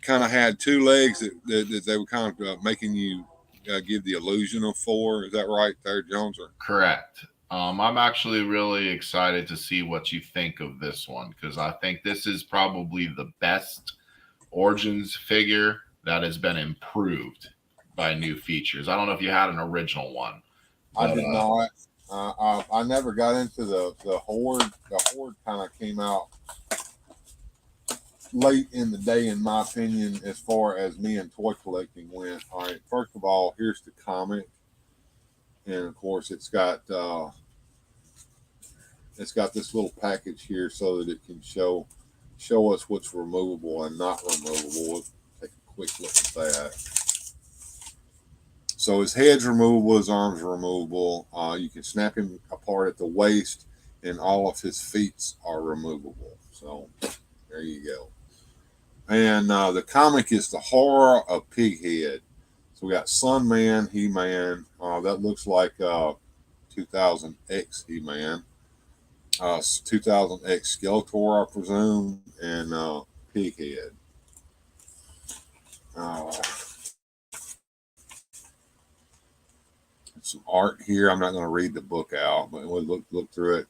kind of had 2 legs that they were kind of making you give the illusion of 4. Is that right there, Jones? Correct. I'm actually really excited to see what you think of this one, because I think this is probably the best Origins figure that has been improved by new features. I don't know if you had an original one. But, I did not. I never got into the Horde. The Horde kind of came out late in the day, in my opinion, as far as me and toy collecting went. All right, first of all, here's the comic, and of course, it's got this little package here so that it can show us what's removable and not removable. We'll take a quick look at that. So his head's removable, his arms are removable. You can snap him apart at the waist, and all of his feet are removable. So there you go. And the comic is The Horror of Pighead. So we got Sunman, He-Man. That looks like 2000X He-Man. 2000X Skeletor, I presume, and Pighead. Some art here. I'm not going to read the book out, but we'll look through it.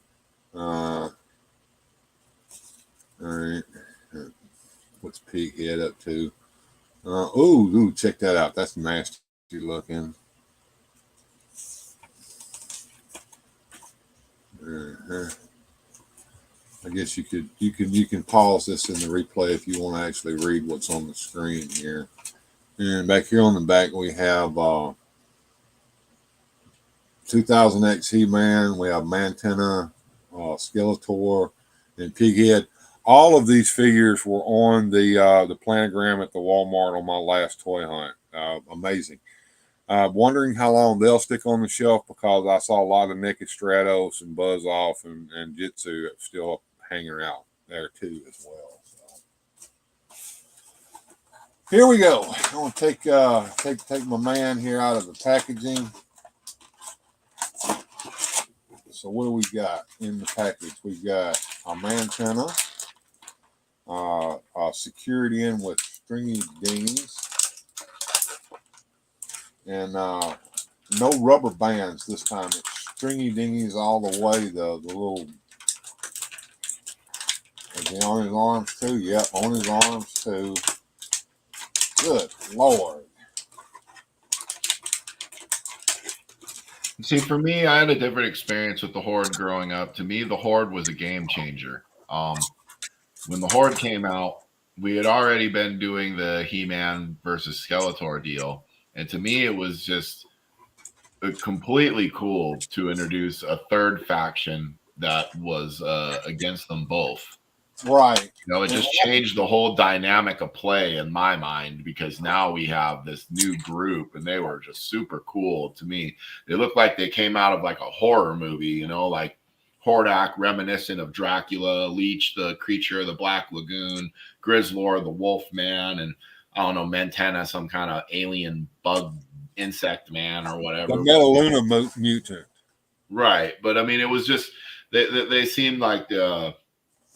All right. What's Pighead up to? Ooh, check that out. That's nasty looking. All I guess you can pause this in the replay if you want to actually read what's on the screen here. And back here on the back we have 2000X He-Man. We have Mantenna, Skeletor, and Pighead. All of these figures were on the planogram at the Walmart on my last toy hunt. Amazing. Wondering how long they'll stick on the shelf because I saw a lot of Naked Stratos and Buzz Off and Jitsu still hanging out there too as well. So here we go. I'm gonna take my man here out of the packaging. So what do we got in the package? We've got a Mantenna, secured in with stringy dinghies, and no rubber bands this time. It's stringy dinghies all the way. The little, is he on his arms too? Yep, on his arms too. Good Lord. See, for me, I had a different experience with the Horde growing up. To me, the Horde was a game changer. When the Horde came out, we had already been doing the He-Man versus Skeletor deal. And to me, it was just completely cool to introduce a third faction that was against them both. Right. You know, it just changed the whole dynamic of play in my mind because now we have this new group and they were just super cool to me. They looked like they came out of like a horror movie, you know, like Hordak reminiscent of Dracula, Leech, the creature of the Black Lagoon, Grizzlor, the Wolf Man, and I don't know, Mantenna, some kind of alien bug insect man or whatever. The Metaluna mutant. Right. But I mean, it was just, they seemed like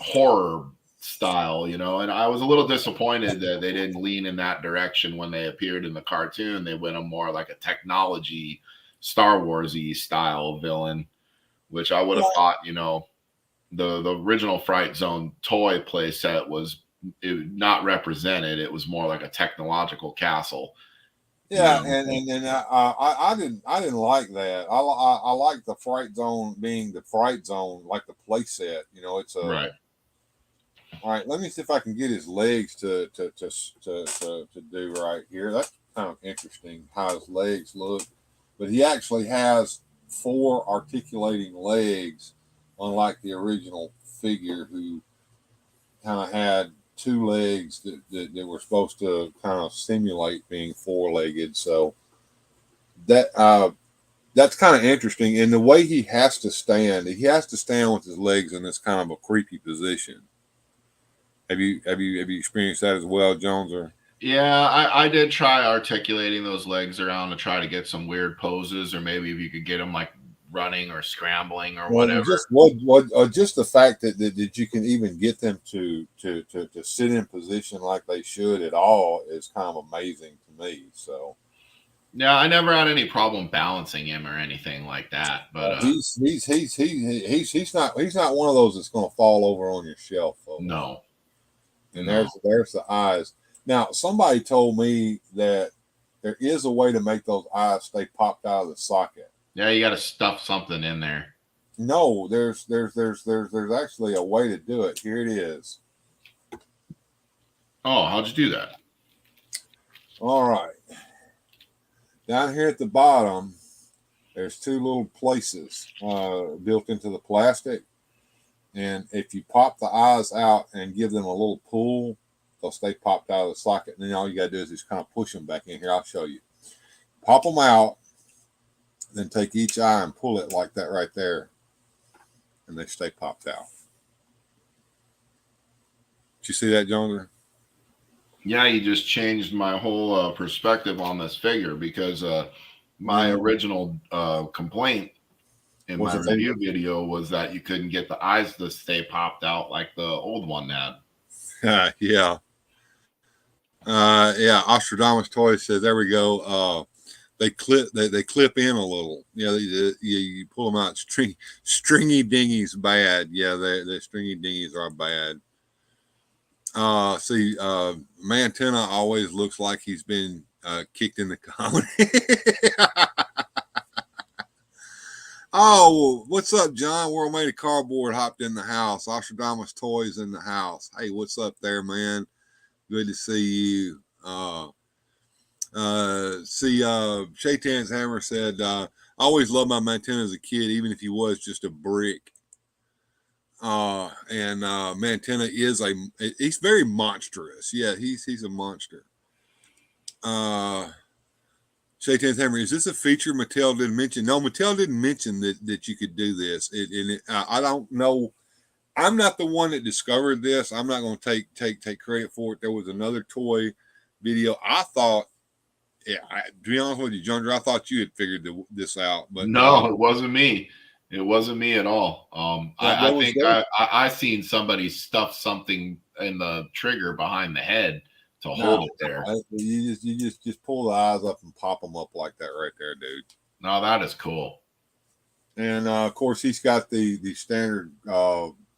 horror style, you know, and I was a little disappointed that they didn't lean in that direction when they appeared in the cartoon. They went a more like a technology Star Wars-y style villain, which I would have thought, you know, the original Fright Zone toy play set was not represented. It was more like a technological castle. Yeah, you know? and I didn't like that. I like the Fright Zone being the Fright Zone, like the play set. You know, it's a Right. All right, let me see if I can get his legs to do right here. That's kind of interesting how his legs look. But he actually has 4 articulating legs, unlike the original figure who kind of had 2 legs that were supposed to kind of simulate being 4-legged. So that's kind of interesting. And the way he has to stand with his legs in this kind of a creepy position. Have you experienced that as well, Jones? Or Yeah, I did try articulating those legs around to try to get some weird poses, or maybe if you could get them like running or scrambling or whatever. Just the fact that you can even get them to sit in position like they should at all is kind of amazing to me. So yeah, I never had any problem balancing him or anything like that. But he's not one of those that's going to fall over on your shelf. no. And there's the eyes. Now, somebody told me that there is a way to make those eyes stay popped out of the socket. Yeah, you got to stuff something in there. No, there's actually a way to do it. Here it is. Oh, how'd you do that? All right. Down here at the bottom, there's 2 little places built into the plastic. And if you pop the eyes out and give them a little pull, they'll stay popped out of the socket. And then all you got to do is just kind of push them back in here. I'll show you. Pop them out, then take each eye and pull it like that right there. And they stay popped out. Did you see that, Jones? Yeah, you just changed my whole perspective on this figure because my original complaint in my review video was that you couldn't get the eyes to stay popped out like the old one had. Yeah. Ostradamus Toy says, there we go. They clip in a little. Yeah, you pull them out. Stringy dinghies bad. Yeah, the stringy dinghies are bad. Mantenna always looks like he's been kicked in the comedy. Oh, what's up, John? World Made of Cardboard hopped in the house. Ostradamus Toys in the house. Hey, what's up there, man? Good to see you. Shaitan's Hammer said, I always loved my Montana as a kid, even if he was just a brick. And Montana is he's very monstrous. Yeah, he's a monster. Shaitan's Hammer, is this a feature Mattel didn't mention? No, Mattel didn't mention that you could do this. I don't know. I'm not the one that discovered this. I'm not going to take credit for it. There was another toy video. I thought, to be honest with you, John, I thought you had figured this out, but no, it wasn't me. It wasn't me at all. I think I seen somebody stuff something in the trigger behind the head to hold it there. You just pull the eyes up and pop them up like that right there, dude. No, that is cool. And of course, he's got the standard.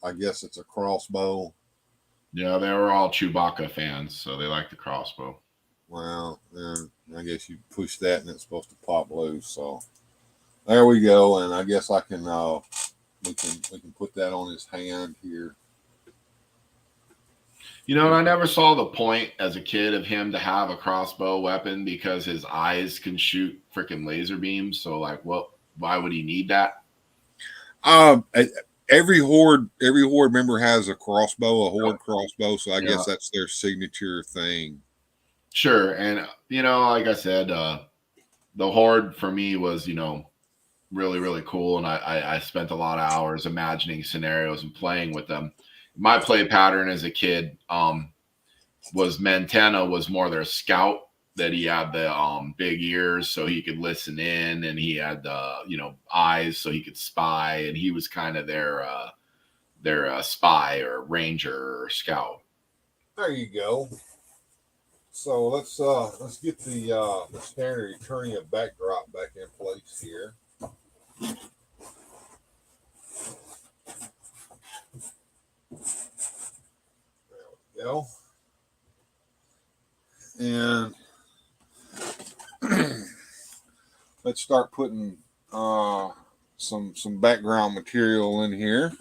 I guess it's a crossbow. Yeah, they were all Chewbacca fans, so they like the crossbow. Well, then I guess you push that and it's supposed to pop loose. So there we go. And I guess I can we can put that on his hand here. You know, and I never saw the point as a kid of him to have a crossbow weapon because his eyes can shoot freaking laser beams. So, like, why would he need that? Every horde member has a crossbow, a horde crossbow. So I guess that's their signature thing. Sure. And, you know, like I said, the horde for me was, you know, really, really cool. And I spent a lot of hours imagining scenarios and playing with them. My play pattern as a kid was Montana was more their scout, that he had the big ears so he could listen in, and he had the eyes so he could spy, and he was kind of their spy or ranger or scout. There you go. So let's get the standard Eternia backdrop back in place here. There we go. And let's start putting some background material in here.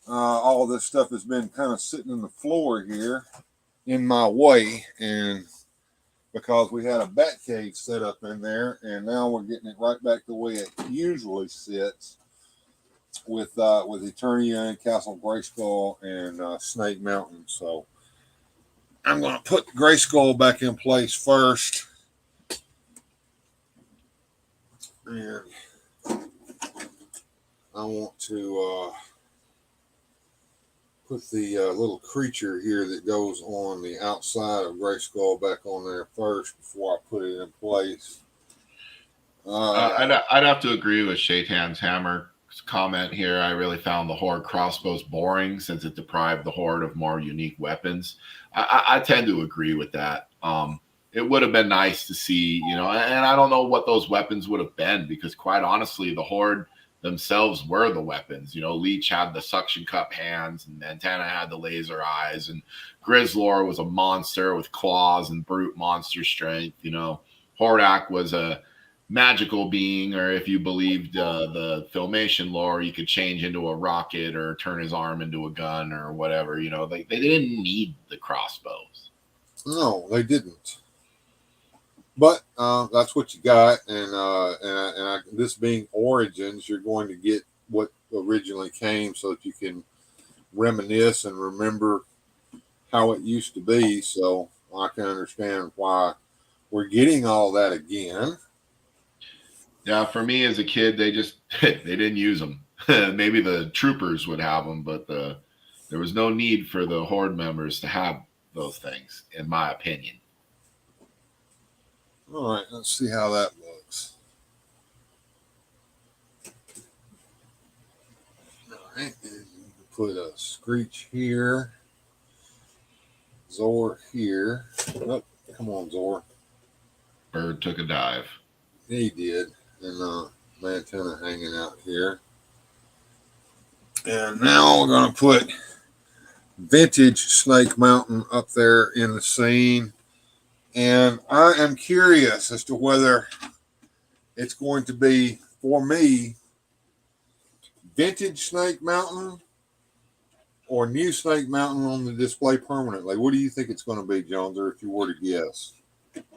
All this stuff has been kind of sitting in the floor here in my way, and because we had a bat cave set up in there, and now we're getting it right back the way it usually sits with Eternia and Castle Grayskull and Snake Mountain. So I'm going to put Grayskull back in place first. And I want to put the little creature here that goes on the outside of Grayskull back on there first before I put it in place. I'd have to agree with Shaitan's Hammer's comment here. I really found the Horde crossbows boring since it deprived the Horde of more unique weapons. I tend to agree with that. It would have been nice to see, and I don't know what those weapons would have been, because quite honestly, the Horde themselves were the weapons. Leech had the suction cup hands, and Montana had the laser eyes, and Grizzlor was a monster with claws and brute monster strength. Hordak was a magical being, or if you believed the Filmation lore, you could change into a rocket or turn his arm into a gun or whatever. They didn't need the crossbows. No, they didn't. But that's what you got, and this being Origins, you're going to get what originally came, so that you can reminisce and remember how it used to be. So I can understand why we're getting all that again. Yeah, for me as a kid, they didn't use them. Maybe the troopers would have them, but there was no need for the Horde members to have those things, in my opinion. All right, let's see how that looks. All right, and put a Screech here, Zor here. Oh, come on, Zor. Bird took a dive. He did. And Montana hanging out here. And now we're going to put vintage Snake Mountain up there in the scene. And I am curious as to whether it's going to be for me, vintage Snake Mountain or new Snake Mountain on the display permanently? What do you think it's going to be, Jones, or if you were to guess?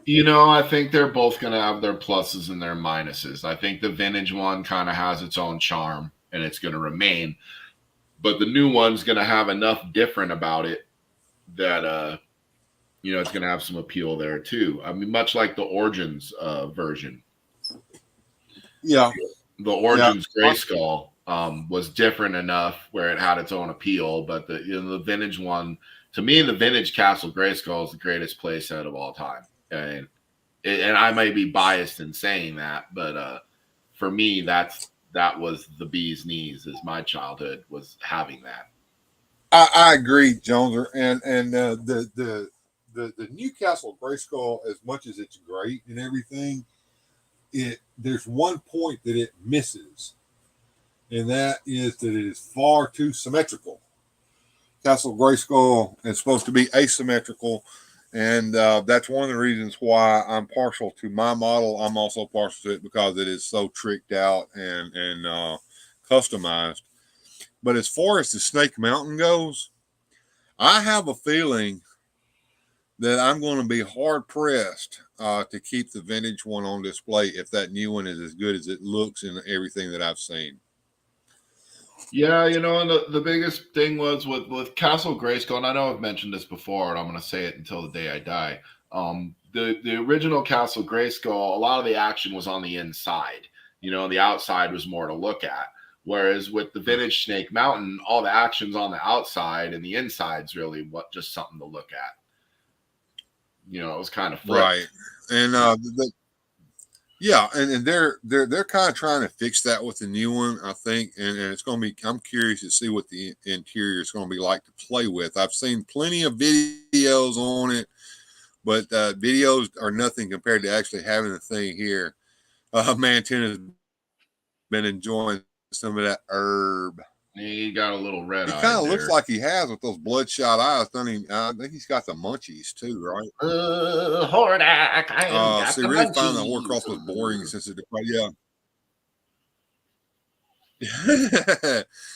I think they're both going to have their pluses and their minuses. I think the vintage one kind of has its own charm and it's going to remain. But the new one's going to have enough different about it that, it's going to have some appeal there too. I mean, much like the Origins version. Yeah. The Origins Grayskull was different enough where it had its own appeal. But the vintage one, to me, the vintage Castle Grayskull is the greatest playset of all time. And I may be biased in saying that, but for me, that was the bee's knees. As my childhood was having that. I agree, Jones, and the Newcastle Grayskull, as much as it's great and everything, there's one point that it misses, and that is that it is far too symmetrical. Castle Grayskull is supposed to be asymmetrical. And that's one of the reasons why I'm partial to my model. I'm also partial to it because it is so tricked out and customized. But as far as the Snake Mountain goes, I have a feeling that I'm going to be hard pressed to keep the vintage one on display if that new one is as good as it looks in everything that I've seen. Yeah, and the biggest thing was with Castle Grayskull, and I know I've mentioned this before, and I'm going to say it until the day I die. The original Castle Grayskull, a lot of the action was on the inside. The outside was more to look at. Whereas with the vintage Snake Mountain, all the action's on the outside, and the inside's really just something to look at. It was kind of flipped. Right, and and they're kind of trying to fix that with the new one, I think, and it's going to be. I'm curious to see what the interior is going to be like to play with. I've seen plenty of videos on it, but videos are nothing compared to actually having the thing here. Mantina's been enjoying some of that herb. He got a little red eye. He kind of looks like he has with those bloodshot eyes, doesn't he? I think he's got the munchies too, right? Hordak, so really find the Horcrux was boring since it.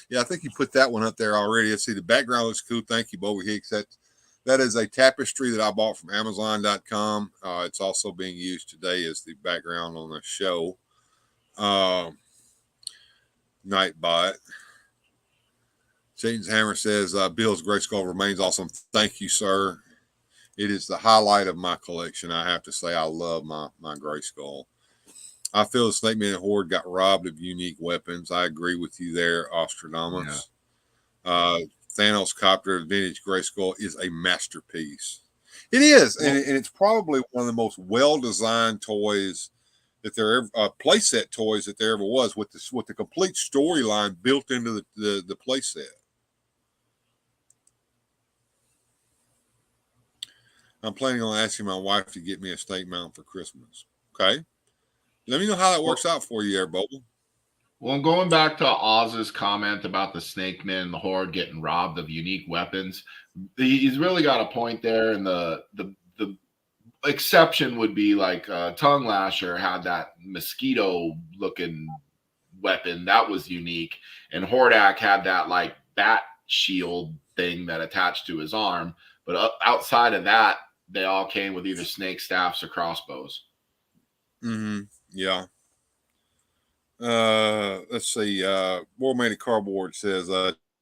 Yeah, I think you put that one up there already. Let's see, the background looks cool. Thank you, Bobby Hicks. That is a tapestry that I bought from Amazon.com. It's also being used today as the background on the show. Nightbot. Satan's Hammer says, Bill's Grayskull remains awesome. Thank you, sir. It is the highlight of my collection. I have to say, I love my Grayskull. I feel the Snake Man Horde got robbed of unique weapons. I agree with you there, Ostradamus. Yeah. Thanos Copter Vintage Grayskull is a masterpiece. It is, and it's probably one of the most well-designed toys that there ever playset toys that there ever was, with the complete storyline built into the playset. I'm planning on asking my wife to get me a Snake Mountain for Christmas. Okay, let me know how that works out for you, there, Bobo. Well, going back to Oz's comment about the Snake Men and the Horde getting robbed of unique weapons, he's really got a point there. And the exception would be like Tongue Lasher had that mosquito-looking weapon that was unique, and Hordak had that like bat shield thing that attached to his arm. But outside of that, they all came with either snake staffs or crossbows. Mm-hmm. Yeah. Let's see. War Made of Cardboard says,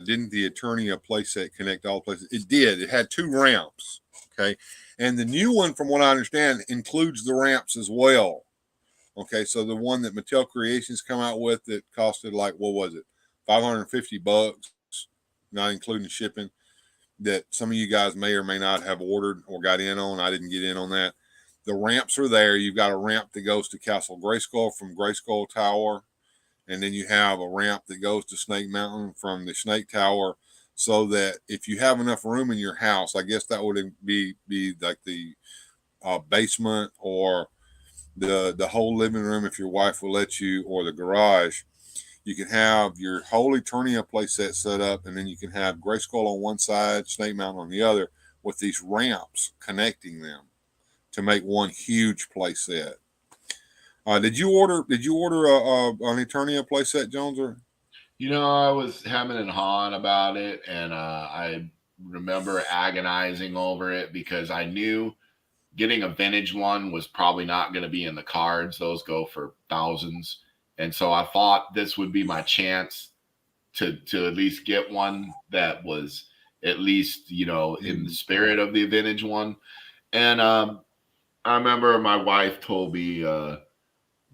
didn't the Eternia playset connect all places? It did. It had 2 ramps. Okay. And the new one, from what I understand, includes the ramps as well. Okay. So the one that Mattel Creations come out with that costed like, what was it? $550, not including shipping, that some of you guys may or may not have ordered or got in on. I didn't get in on that. The ramps are there. You've got a ramp that goes to Castle Grayskull from Grayskull Tower. And then you have a ramp that goes to Snake Mountain from the Snake Tower, so that if you have enough room in your house, I guess that would be like the basement or the whole living room, if your wife will let you, or the garage, you can have your whole Eternia playset set up, and then you can have Grayskull on one side, Snake Mountain on the other, with these ramps connecting them to make one huge playset. Did you order an Eternia playset, Jones? Or I was hemming and hawing about it, and I remember agonizing over it because I knew getting a vintage one was probably not going to be in the cards. Those go for thousands. And so I thought this would be my chance to at least get one that was at least, in the spirit of the vintage one. And I remember my wife told me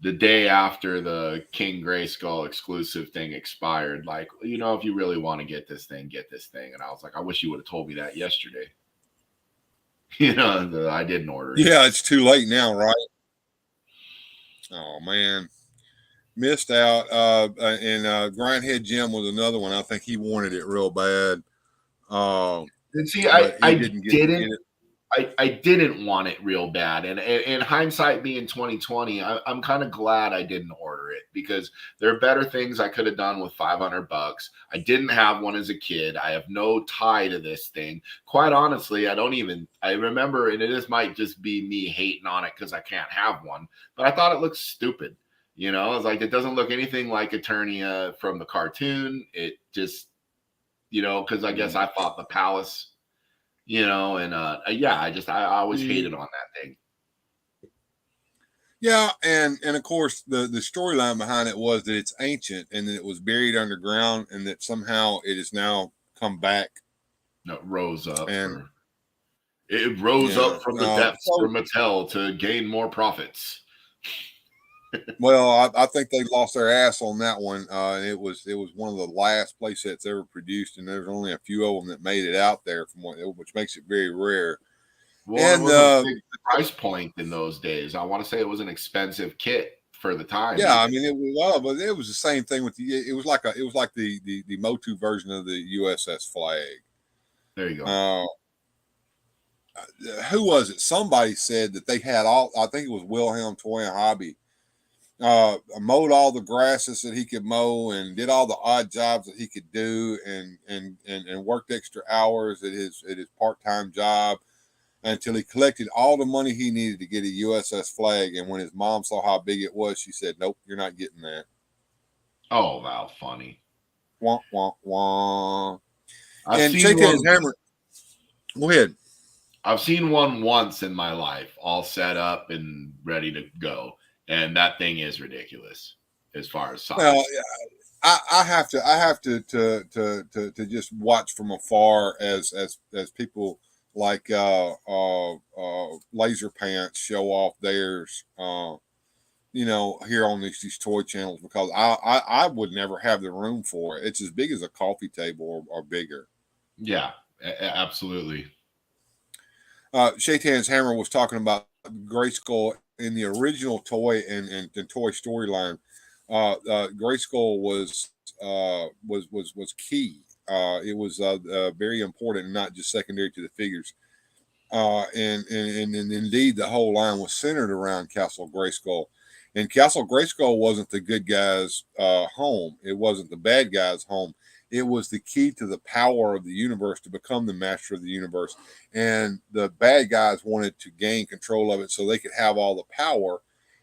the day after the King Grayskull exclusive thing expired, like, if you really want to get this thing, get this thing. And I was like, I wish you would have told me that yesterday. I didn't order it. yeah, it's too late now, right? Oh man, missed out. And Grindhead Jim was another one. I think he wanted it real bad. And see, but he I didn't get it. I didn't want it real bad. And in hindsight being 2020, I'm kind of glad I didn't order it because there are better things I could have done with $500. I didn't have one as a kid. I have no tie to this thing. Quite honestly, I remember, and this might just be me hating on it because I can't have one, but I thought it looked stupid. I was like, it doesn't look anything like Eternia from the cartoon. It just, because I guess I thought the Palace, I always hated on that thing. Yeah, and of course the storyline behind it was that it's ancient and that it was buried underground and that somehow it has now come back. No, it rose up. And it rose up from the depths for Mattel to gain more profits. Well, I think they lost their ass on that one. It was one of the last play sets ever produced, and there's only a few of them that made it out there, which makes it very rare. Well, and it was a big price point in those days. I want to say it was an expensive kit for the time. Yeah, I mean it was, but it was the same thing with it was like the MOTU version of the USS Flag. There you go. Who was it? Somebody said that they had all. I think it was Wilhelm Toy and Hobby. Mowed all the grasses that he could mow and did all the odd jobs that he could do and worked extra hours at his part-time job until he collected all the money he needed to get a USS Flag. And when his mom saw how big it was, she said, "Nope, you're not getting that." Oh, wow, funny. Wah, wah, wah. And Shaitan's Hammer. Go ahead. I've seen one once in my life, all set up and ready to go. And that thing is ridiculous as far as size. Well, I have to just watch from afar as people like Laser Pants show off theirs, here on these toy channels because I would never have the room for it. It's as big as a coffee table or bigger. Yeah, absolutely. Shaitan's Hammer was talking about Grayskull in the original toy and toy storyline. Grayskull was key. It was very important, not just secondary to the figures. And indeed, the whole line was centered around Castle Grayskull. And Castle Grayskull wasn't the good guy's home. It wasn't the bad guy's home. It was the key to the power of the universe to become the master of the universe. And the bad guys wanted to gain control of it so they could have all the power.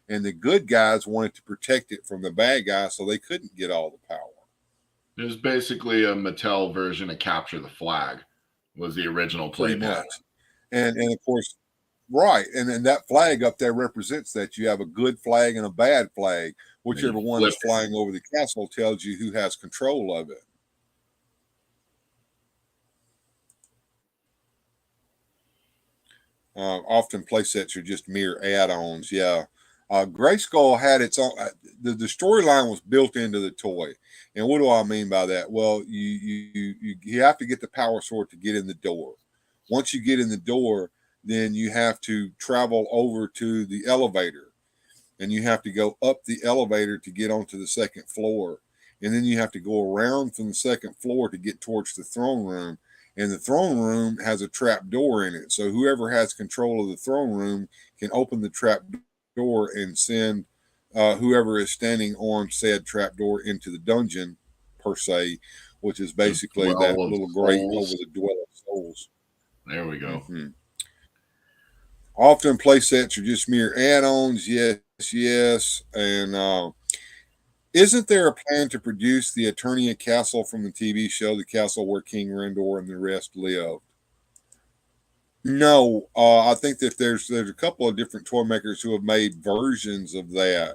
And the good guys wanted to protect it from the bad guys so they couldn't get all the power. It was basically a Mattel version of Capture the Flag was the original playmat. And of course, right. And then that flag up there represents that you have a good flag and a bad flag. Whichever one is flying over the castle tells you who has control of it. Often play sets are just mere add-ons. Yeah. Grayskull had its own, the storyline was built into the toy. And what do I mean by that? Well, you have to get the power sword to get in the door. Once you get in the door, then you have to travel over to the elevator and you have to go up the elevator to get onto the second floor. And then you have to go around from the second floor to get towards the throne room. And the throne room has a trap door in it. So whoever has control of the throne room can open the trap door and send whoever is standing on said trap door into the dungeon, per se, which is basically that little grate over the Dwell of Souls. There we go. Mm-hmm. Often play sets are just mere add-ons. Yes, yes. And isn't there a plan to produce the Eternia Castle from the TV show, The Castle Where King Rendor and the Rest Lived? No, I think that there's a couple of different toy makers who have made versions of that,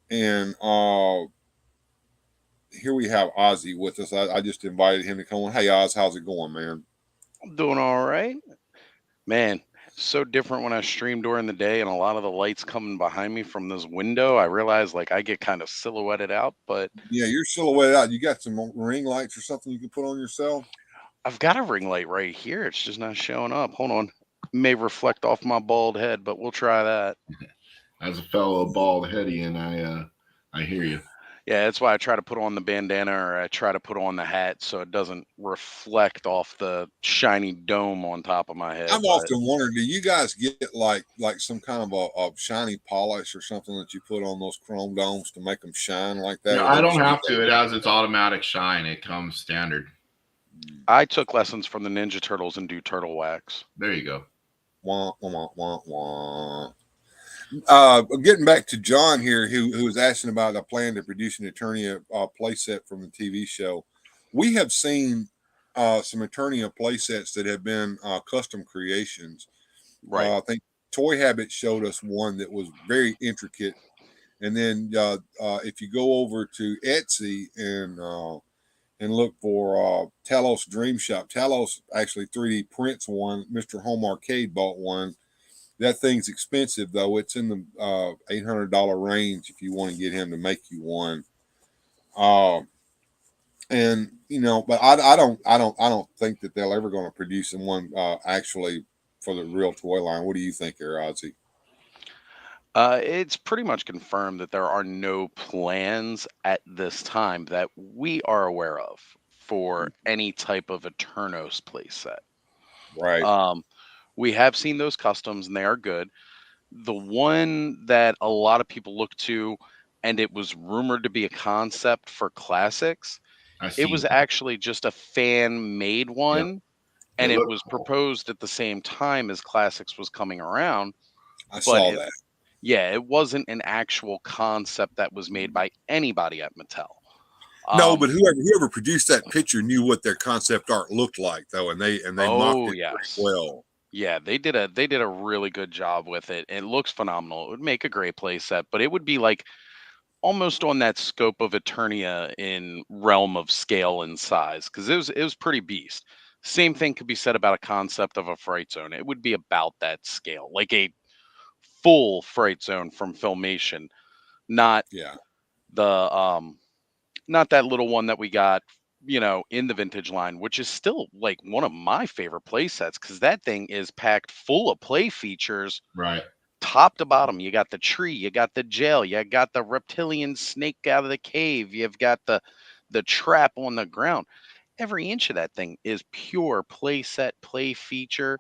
and here we have Ozzy with us. I just invited him to come on. Hey Oz, how's it going, man? I'm doing all right. Man, so different when I stream during the day and a lot of the lights coming behind me from this window. I realize like I get kind of silhouetted out, but Yeah, you're silhouetted out. You got some ring lights or something you can put on yourself? I've got a ring light right here. It's just not showing up. Hold on. May reflect off my bald head, but we'll try that. As a fellow bald headian, I hear you. Yeah, that's why I try to put on the bandana or I try to put on the hat so it doesn't reflect off the shiny dome on top of my head. I've But often wondered, do you guys get like some kind of a shiny polish or something that you put on those chrome domes to make them shine like that? No, Or I they don't just have do to. It has its automatic shine. It comes standard. I took lessons from the Ninja Turtles and do turtle wax. There you go. Wah, wah, wah, wah. Getting back to John here, who was asking about a plan to produce an Eternia playset from the TV show. We have seen some Eternia playsets that have been custom creations. Right. I think Toy Habit showed us one that was very intricate. And then if you go over to Etsy and look for Talos Dream Shop, Talos actually 3D prints one. Mr. Home Arcade bought one. That thing's expensive though. It's in the $800 range if you want to get him to make you one. And but I don't think that they're ever going to produce one actually for the real toy line. What do you think, there, Ozzy? It's pretty much confirmed that there are no plans at this time that we are aware of for any type of Eternos playset. Right. We have seen those customs and they are good. The one that a lot of people look to, and it was rumored to be a concept for classics, it was actually just a fan made one, and it was proposed at the same time as classics was coming around. I saw that. Yeah, it wasn't an actual concept that was made by anybody at Mattel. No, but whoever produced that picture knew what their concept art looked like, though, and they mocked it pretty well. Yeah, they did a really good job with it. It looks phenomenal. It would make a great play set, but it would be like almost on that scope of Eternia in realm of scale and size, because it was pretty beast. Same thing could be said about a concept of a Fright Zone. It would be about that scale, like a full Fright Zone from Filmation, not the not that little one that we got, in the vintage line, which is still like one of my favorite play sets because that thing is packed full of play features, right? Top to bottom. You got the tree, you got the jail, you got the reptilian snake out of the cave, you've got the trap on the ground. Every inch of that thing is pure play set, play feature.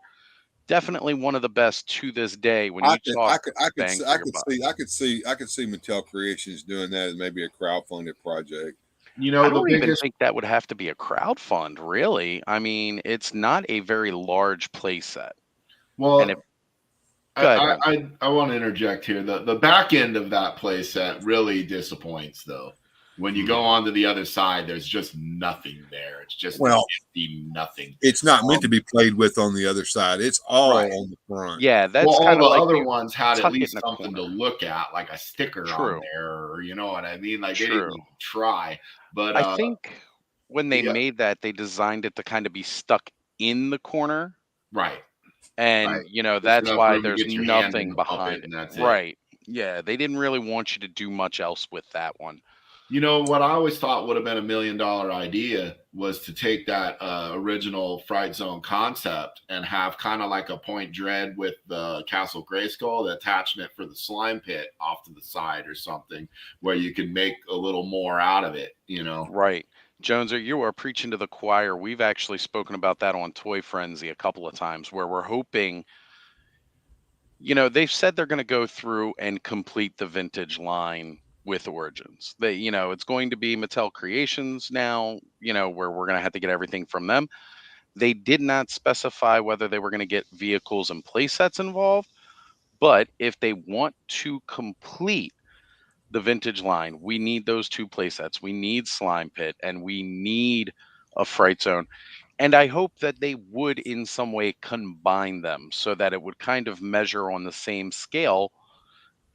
Definitely one of the best to this day. When you talk, I could see Mattel Creations doing that as maybe a crowdfunded project. I don't even think that would have to be a crowdfund, really. I mean, it's not a very large play set. Well, I want to interject here. The back end of that play set really disappoints, though. When you go on to the other side, there's just nothing there. It's just empty nothing. It's not meant to be played with on the other side. It's all on the front. Yeah, that's all the like other ones had at least something to look at, like a sticker on there, or you know what I mean? Like they didn't even try. But I think when they made that, they designed it to kind of be stuck in the corner. Right. And that's why there's nothing behind it. Right. Yeah, they didn't really want you to do much else with that one. You know, what I always thought would have been $1 million idea was to take that original Fright Zone concept and have kind of like a Point Dread with the Castle Grayskull, the attachment for the slime pit off to the side or something, where you could make a little more out of it, Right. Joneser, you are preaching to the choir. We've actually spoken about that on Toy Frenzy a couple of times, where we're hoping, they've said they're going to go through and complete the vintage line with Origins. It's going to be Mattel Creations now, where we're going to have to get everything from them. They did not specify whether they were going to get vehicles and play sets involved, But if they want to complete the vintage line, we need those 2 play sets. We need Slime Pit and we need a Fright Zone. And I hope that they would in some way combine them so that it would kind of measure on the same scale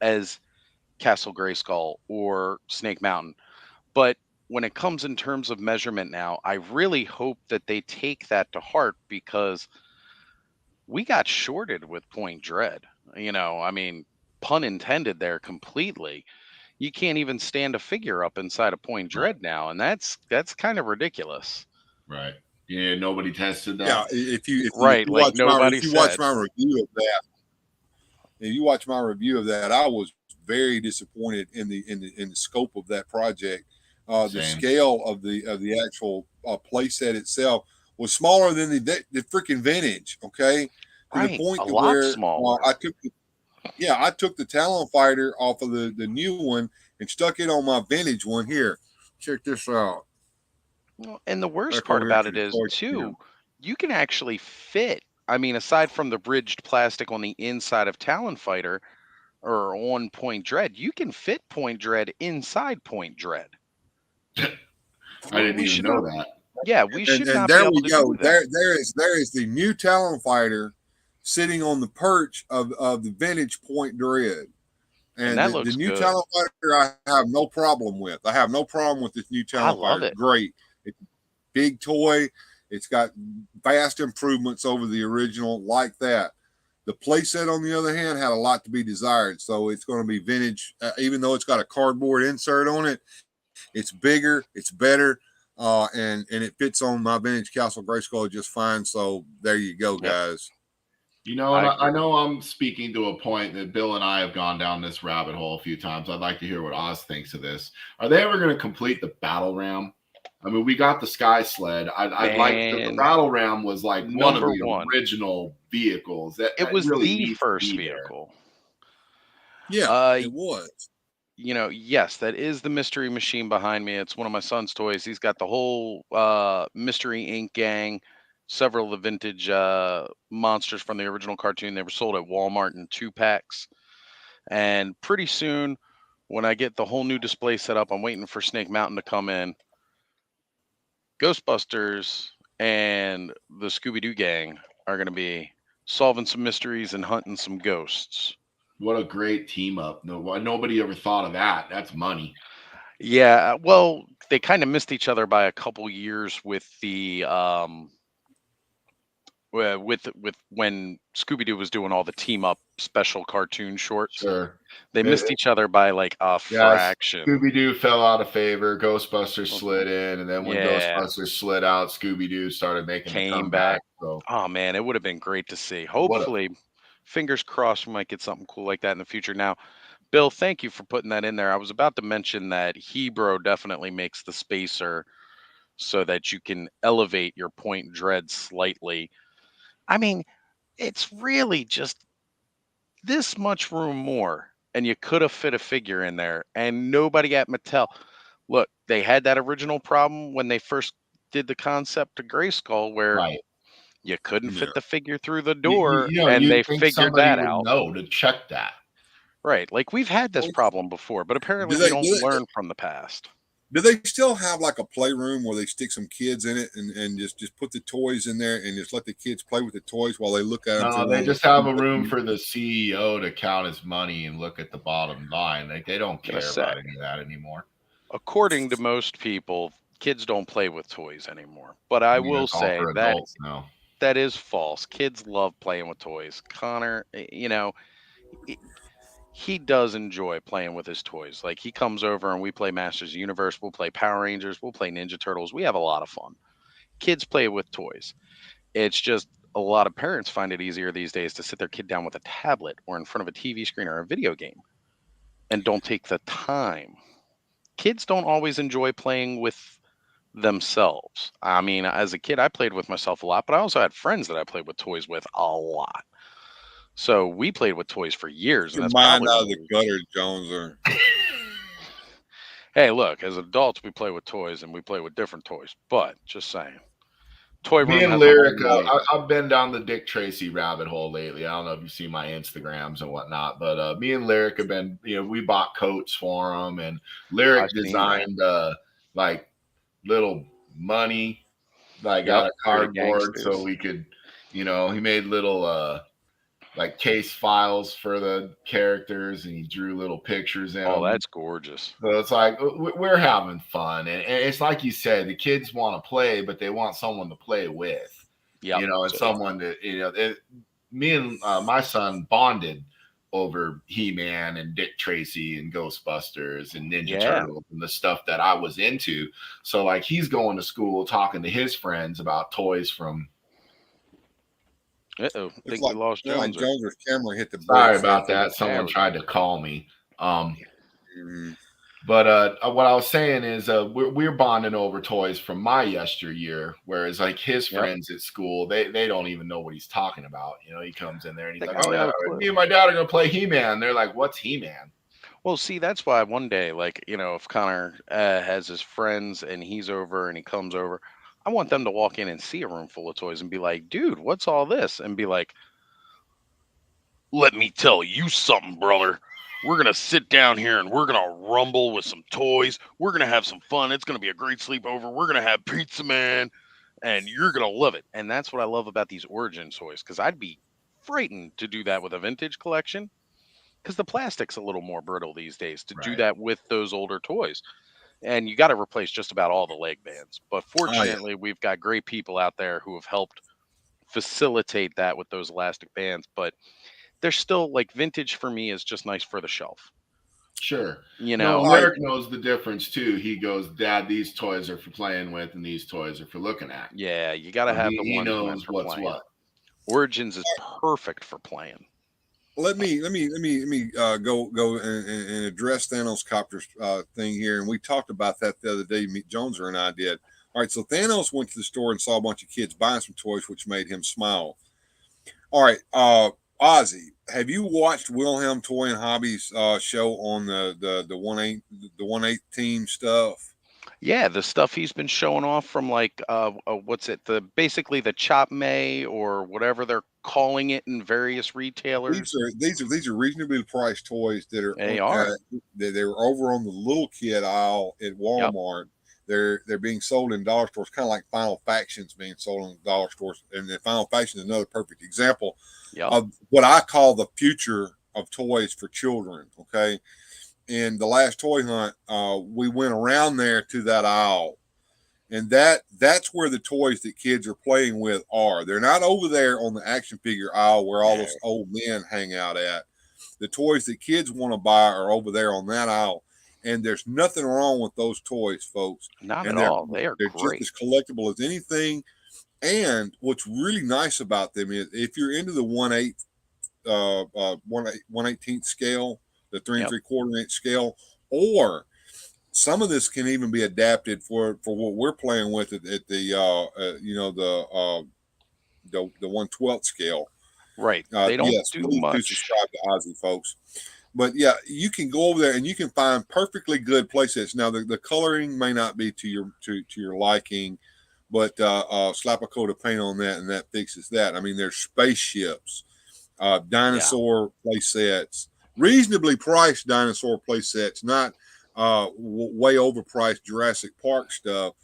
as Castle Grayskull or Snake Mountain. But when it comes in terms of measurement now, I really hope that they take that to heart, because we got shorted with Point Dread. I mean, pun intended there completely. You can't even stand a figure up inside a Point Dread now, and that's kind of ridiculous. Right. Yeah, nobody tested that. Yeah, if you Right, like nobody if you watch said. my review of that, if you watch my review of that, I was very disappointed in the scope of that project. The Same. scale of the actual play set itself was smaller than the freaking vintage. Okay, to the Right, point a to lot where smaller. I took the Talon Fighter off of the new one and stuck it on my vintage one. Here, check this out. Well, and the worst Back part over here about to it the is, toy too, cam. you can actually fit. I mean, aside from the bridged plastic on the inside of Talon Fighter or on Point Dread, you can fit Point Dread inside Point Dread. I didn't We even should know not. that. Yeah, we should And not be there able we to go. do that. There is the new Talon Fighter sitting on the perch of the vintage Point Dread. And And that the looks new good. Talon Fighter I have no problem with. I have no problem with this new Talon love Fighter. it. Great. It's a big toy. It's got vast improvements over the original, like that. The playset, on the other hand, had a lot to be desired. So it's going to be vintage, even though it's got a cardboard insert on it. It's bigger, it's better, and it fits on my vintage Castle Grayskull just fine. So there you go, Yep. guys. You know, I and I agree. know I'm speaking to a point that Bill and I have gone down this rabbit hole a few times. I'd like to hear what Oz thinks of this. Are they ever going to complete the battle ram? I mean, we got the Sky Sled. I'd like the Man, battle ram was like one of number the one. original vehicles that It was really the needs to first be there. vehicle. Yeah, it was. Yes, that is the Mystery Machine behind me. It's one of my son's toys. He's got the whole Mystery Inc. gang, several of the vintage monsters from the original cartoon. They were sold at Walmart in 2-packs. And pretty soon, when I get the whole new display set up, I'm waiting for Snake Mountain to come in. Ghostbusters and the Scooby-Doo gang are going to be solving some mysteries and hunting some ghosts. What a great team up. Nobody ever thought of that. That's money. Yeah, well, they kind of missed each other by a couple years with the with when Scooby-Doo was doing all the team up special cartoon shorts. Sure. They missed each other by like a fraction. Scooby-Doo fell out of favor. Ghostbusters slid in, and then when Yeah. Ghostbusters slid out, Scooby-Doo started making the Came comeback. back. So Oh man, it would have been great to see. Hopefully, fingers crossed, we might get something cool like that in the future. Now, Bill, thank you for putting that in there. I was about to mention that Hebro definitely makes the spacer so that you can elevate your Point Dread slightly. I mean, it's really just this much room more, and you could have fit a figure in there, and nobody at Mattel. Look, they had that original problem when they first did the concept to Grayskull, where right. you couldn't Yeah. fit the figure through the door, and you'd they think figured somebody that would out. know to check that. Right. Like we've had this problem before, but apparently we don't learn from the past. Do they still have like a playroom where they stick some kids in it and just put the toys in there and just let the kids play with the toys while they look at them? No, they just have a room for the CEO to count his money and look at the bottom line. Like they don't care about any of that anymore. According to most people, kids don't play with toys anymore. But I will say that that is false. Kids love playing with toys. Connor, he does enjoy playing with his toys. Like he comes over and we play Masters of the Universe, we'll play Power Rangers, we'll play Ninja Turtles. We have a lot of fun. Kids play with toys. It's just a lot of parents find it easier these days to sit their kid down with a tablet or in front of a TV screen or a video game and don't take the time. Kids don't always enjoy playing with themselves. I mean, as a kid, I played with myself a lot, but I also had friends that I played with toys with a lot. So we played with toys for years. Your and that's mind probably out of the gutter, Jones. Or hey, look, as adults, we play with toys and we play with different toys. But just saying, Toy Me room and has them all Lyric, night. I've been down the Dick Tracy rabbit hole lately. I don't know if you see my Instagrams and whatnot, but me and Lyric have been, we bought coats for him, and Lyric I've seen that. designed like little money like Yep, out of for the cardboard so gangsters. we could, he made little like case files for the characters, and he drew little pictures in Oh, them. that's gorgeous. So it's like we're having fun, and it's like you said, the kids want to play, but they want someone to play with, Yep. and someone that me and my son bonded over He-Man and Dick Tracy and Ghostbusters and Ninja Yeah. Turtles and the stuff that I was into. So like he's going to school talking to his friends about toys from. Uh-oh. I It's think like, we lost like Jones. Jones' camera hit the Sorry brakes there about for that. Someone we tried to call me. Mhm. But what I was saying is we're bonding over toys from my yesteryear, whereas like his Yep. friends at school, they don't even know what he's talking about. He comes in there and he's They like, got "Oh yeah, no clue. me and my dad are gonna play He-Man." They're like, "What's He-Man?" Well, see, that's why one day, like, if Connor has his friends and he's over and he comes over, I want them to walk in and see a room full of toys and be like, dude, what's all this? And be like, let me tell you something, brother. We're going to sit down here and we're going to rumble with some toys. We're going to have some fun. It's going to be a great sleepover. We're going to have pizza, man, and you're going to love it. And that's what I love about these origin toys, because I'd be frightened to do that with a vintage collection, because the plastic's a little more brittle these days to do Right. that with those older toys. And you got to replace just about all the leg bands. But Oh, yeah. fortunately, we've got great people out there who have helped facilitate that with those elastic bands. But they're still like, vintage for me is just nice for the shelf. Sure. You No, know, Lyric knows the difference too. He goes, "Dad, these toys are for playing with, and these toys are for looking at." yeah, you got to So have the he ones meant knows for what's playing. what. Origins is perfect for playing. Let me go and address Thanos Copter's thing here, and we talked about that the other day. Joneser and I did. All right, so Thanos went to the store and saw a bunch of kids buying some toys, which made him smile. All right, Ozzy, have you watched Wilhelm Toy and Hobbies show on the 118 stuff? Yeah, the stuff he's been showing off from, like, what's it? The basically the Chop May or whatever they're calling it in various retailers. These are reasonably priced toys that are They are. they're over on the little kid aisle at Yep. Walmart. They're being sold in dollar stores, kind of like Final Factions being sold in dollar stores. And the Final Faction is another perfect example Yep. of what I call the future of toys for children. Okay. In the last toy hunt, we went around there to that aisle, and that's where the toys that kids are playing with are. They're not over there on the action figure aisle where all No, those old men hang out at. The toys that kids want to buy are over there on that aisle, and there's nothing wrong with those toys, folks. not And at all. They are they're just great. as collectible as anything. And what's really nice about them is if you're into the 1/18th scale, the 3 Yep. 3/4 inch scale, or some of this can even be adapted for what we're playing with at the the 1/12th scale. Right. They don't Yes, do please do much. subscribe to Ozzy, folks. But yeah, you can go over there and you can find perfectly good play sets. Now the coloring may not be to your liking, but slap a coat of paint on that and that fixes that. I mean, there's spaceships, Yeah. dinosaur play sets, reasonably priced dinosaur play sets, not way overpriced Jurassic Park stuff,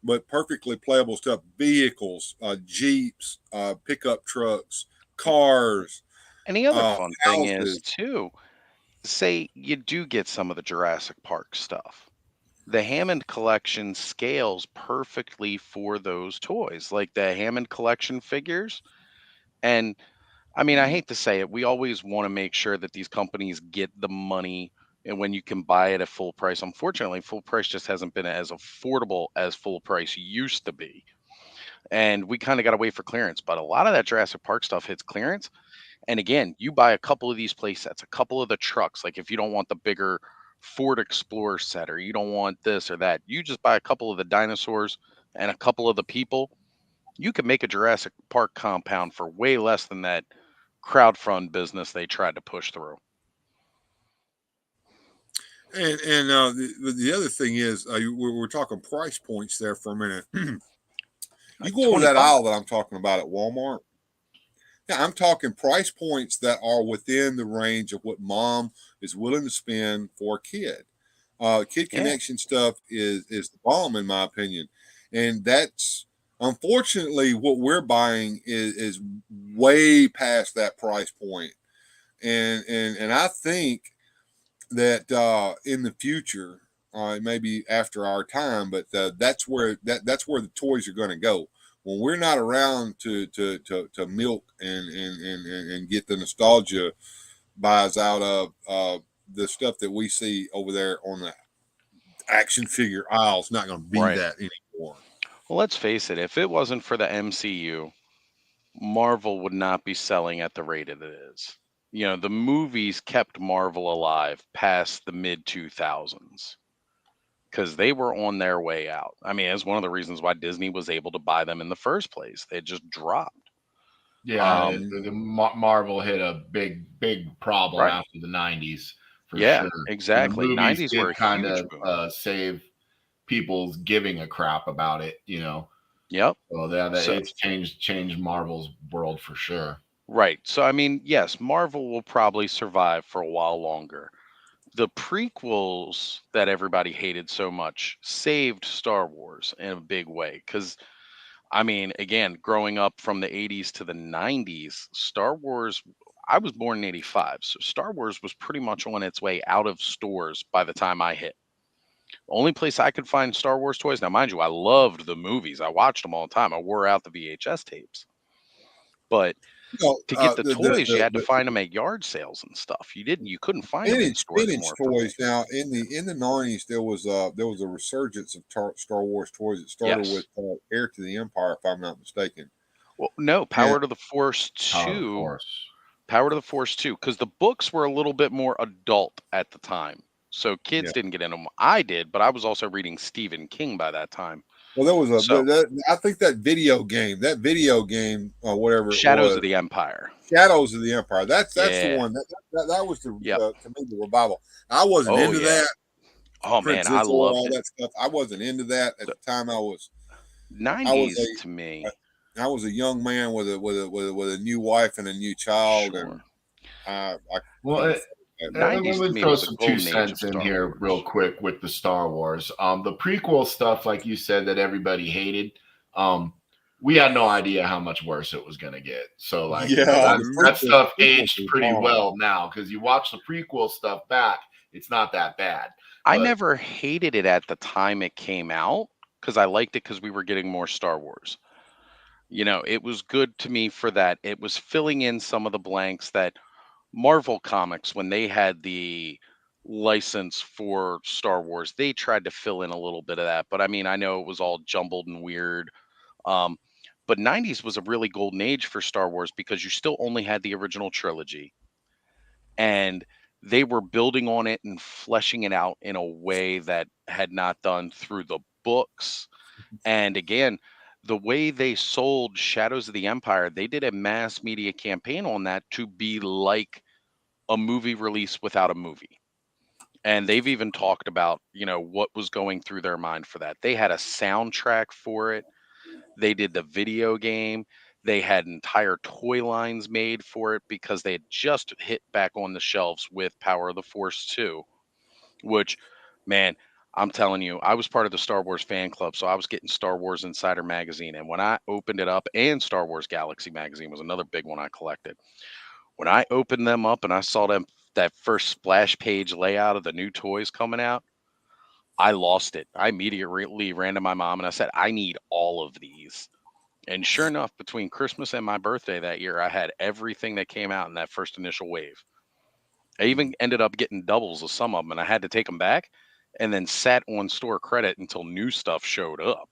but perfectly playable stuff. Vehicles, Jeeps, pickup trucks, cars, And the other fun thing is, houses. too, say you do get some of the Jurassic Park stuff. The Hammond collection scales perfectly for those toys, like the Hammond collection figures. And I mean, I hate to say it, we always want to make sure that these companies get the money and when you can buy it at full price. Unfortunately, full price just hasn't been as affordable as full price used to be. And we kind of got to wait for clearance. But a lot of that Jurassic Park stuff hits clearance. And again, you buy a couple of these play sets, a couple of the trucks. Like if you don't want the bigger Ford Explorer set or you don't want this or that, you just buy a couple of the dinosaurs and a couple of the people. You can make a Jurassic Park compound for way less than that crowdfund business they tried to push through. And the other thing is, we're talking price points there for a minute. You go over that aisle that I'm talking about at Walmart. Yeah, I'm talking price points that are within the range of what mom is willing to spend for a kid. Kid Yeah. Connection stuff is the bomb in my opinion, and that's unfortunately what we're buying is way past that price point, and I think that in the future, maybe after our time, but that's where that's where the toys are going to go when we're not around to milk and get the nostalgia buys out of the stuff that we see over there on the action figure aisle. It's not going to be Right. that anymore. Well, let's face it. If it wasn't for the MCU, Marvel would not be selling at the rate it is. You know, the movies kept Marvel alive past the mid 2000s because they were on their way out. I mean, it's one of the reasons why Disney was able to buy them in the first place. They just dropped. Yeah, Marvel hit a big problem Right. after the 90s for Yeah, sure. exactly. And the movies 90s were did a kind huge of boom. save people's giving a crap about it, you know. Yep. So that So, it's changed Marvel's world for sure. right. So, I mean, yes, Marvel will probably survive for a while longer. The prequels that everybody hated so much saved Star Wars in a big way because I mean, again, growing up from the 80s to the 90s, Star Wars, I was born in 85. So Star Wars was pretty much on its way out of stores by the time I hit. The only place I could find Star Wars toys, now, mind you, I loved the movies. I watched them all the time. I wore out the VHS tapes. But You know, to get the toys, you had to the find them at yard sales and stuff. You couldn't find them in stores vintage anymore for me. toys. Now in the 90s there was a resurgence of Star Wars toys. It started Yes. with Heir to the Empire, if I'm not mistaken. Well, no, And Power to the Force Power of the 2. Force. Power to the Force 2, because the books were a little bit more adult at the time. So kids yeah. didn't get into them. I did, but I was also reading Stephen King by that time. Well, there was So I think that video game, whatever it Shadows was, of the Empire. Shadows of the Empire. That's the Yeah. one that was Yep. to me the revival. I wasn't Oh, into yeah. that. Oh, Prince man, I Zizzle, all loved it. that stuff. I wasn't into that at The the time. I was 90s to me. I was a young man with a new wife and a new child, Sure. and I Well, couldn't let 90s to me me throw was a some two golden age of cents in Star here real Wars. quick with the Star Wars. The prequel stuff, like you said, that everybody hated. We had no idea how much worse it was going to get. So, like, Yeah, that stuff the prequels aged were pretty bomb. well now because you watch the prequel stuff back, it's not that bad. I But never hated it at the time it came out because I liked it because we were getting more Star Wars. You know, it was good to me for that. It was filling in some of the blanks that Marvel Comics, when they had the license for Star Wars, they tried to fill in a little bit of that. But I mean, I know it was all jumbled and weird. Um, but 90s was a really golden age for Star Wars because you still only had the original trilogy and they were building on it and fleshing it out in a way that had not done through the books. And again, the way they sold Shadows of the Empire, they did a mass media campaign on that to be like a movie release without a movie. And they've even talked about, you know, what was going through their mind for that. They had a soundtrack for it. They did the video game. They had entire toy lines made for it because they had just hit back on the shelves with Power of the Force 2, which, man, I'm telling you, I was part of the Star Wars fan club, so I was getting Star Wars Insider magazine. And when I opened it up, and Star Wars Galaxy magazine was another big one I collected. When I opened them up and I saw them that first splash page layout of the new toys coming out, I lost it. I immediately ran to my mom and I said, I need all of these. And sure enough, between Christmas and my birthday that year, I had everything that came out in that first initial wave. I even ended up getting doubles of some of them, and I had to take them back and then sat on store credit until new stuff showed up.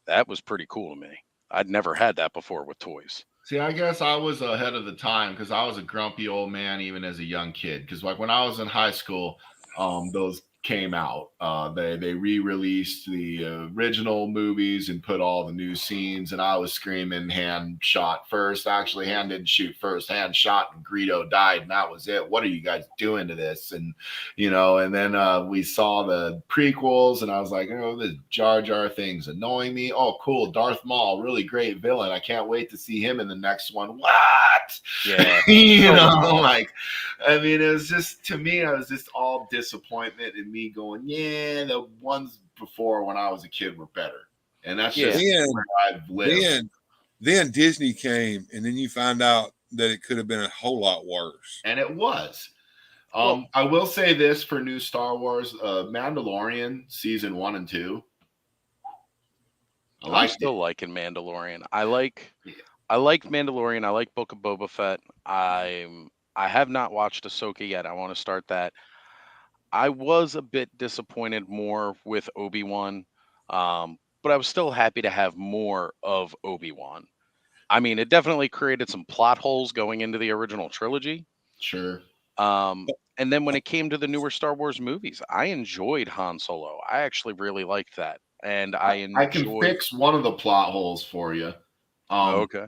That was pretty cool to me. I'd never had that before with toys. see, I guess I was ahead of the time because I was a grumpy old man even as a young kid. Because like when I was in high school, those came out. They re-released the original movies and put all the new scenes, and I was screaming hand shot first. Actually, hand didn't shoot first, hand shot, and Greedo died, and that was it. What are you guys doing to this? And and then we saw the prequels, and I was like, oh, this Jar Jar thing's annoying me. Oh, cool, Darth Maul, really great villain. I can't wait to see him in the next one. What? Yeah. I mean, it was just, to me, I was just all disappointment and me going, yeah, the ones before when I was a kid were better. And that's just where I've lived. Then Disney came, and then you find out that it could have been a whole lot worse. And it was. I will say this for new Star Wars, Mandalorian season 1 and 2. I'm still liking Mandalorian. I like Mandalorian. I like Book of Boba Fett. I have not watched Ahsoka yet. I want to start that. I was a bit disappointed more with Obi-Wan, but I was still happy to have more of Obi-Wan. I mean, it definitely created some plot holes going into the original trilogy. Sure. And then when it came to the newer Star Wars movies, I enjoyed Han Solo. I actually really liked that. And I can fix one of the plot holes for you. Okay.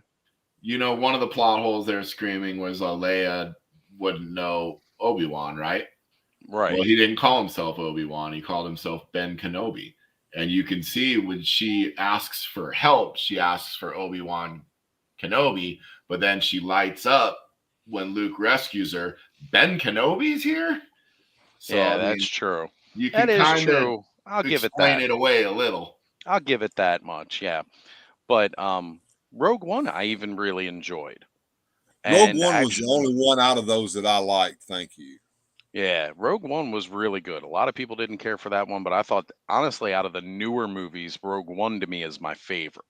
One of the plot holes they're screaming was Leia wouldn't know Obi-Wan, right? Right. Well, he didn't call himself Obi-Wan. He called himself Ben Kenobi. And you can see when she asks for help, she asks for Obi-Wan Kenobi, but then she lights up when Luke rescues her. Ben Kenobi's here? So, yeah, that's true. You can that is true. I'll give it that. Explain it away a little. I'll give it that much, yeah. But Rogue One, I even really enjoyed. Rogue One was the only one out of those that I liked. Thank you. Yeah, Rogue One was really good. A lot of people didn't care for that one, but I thought, honestly, out of the newer movies, Rogue One to me is my favorite.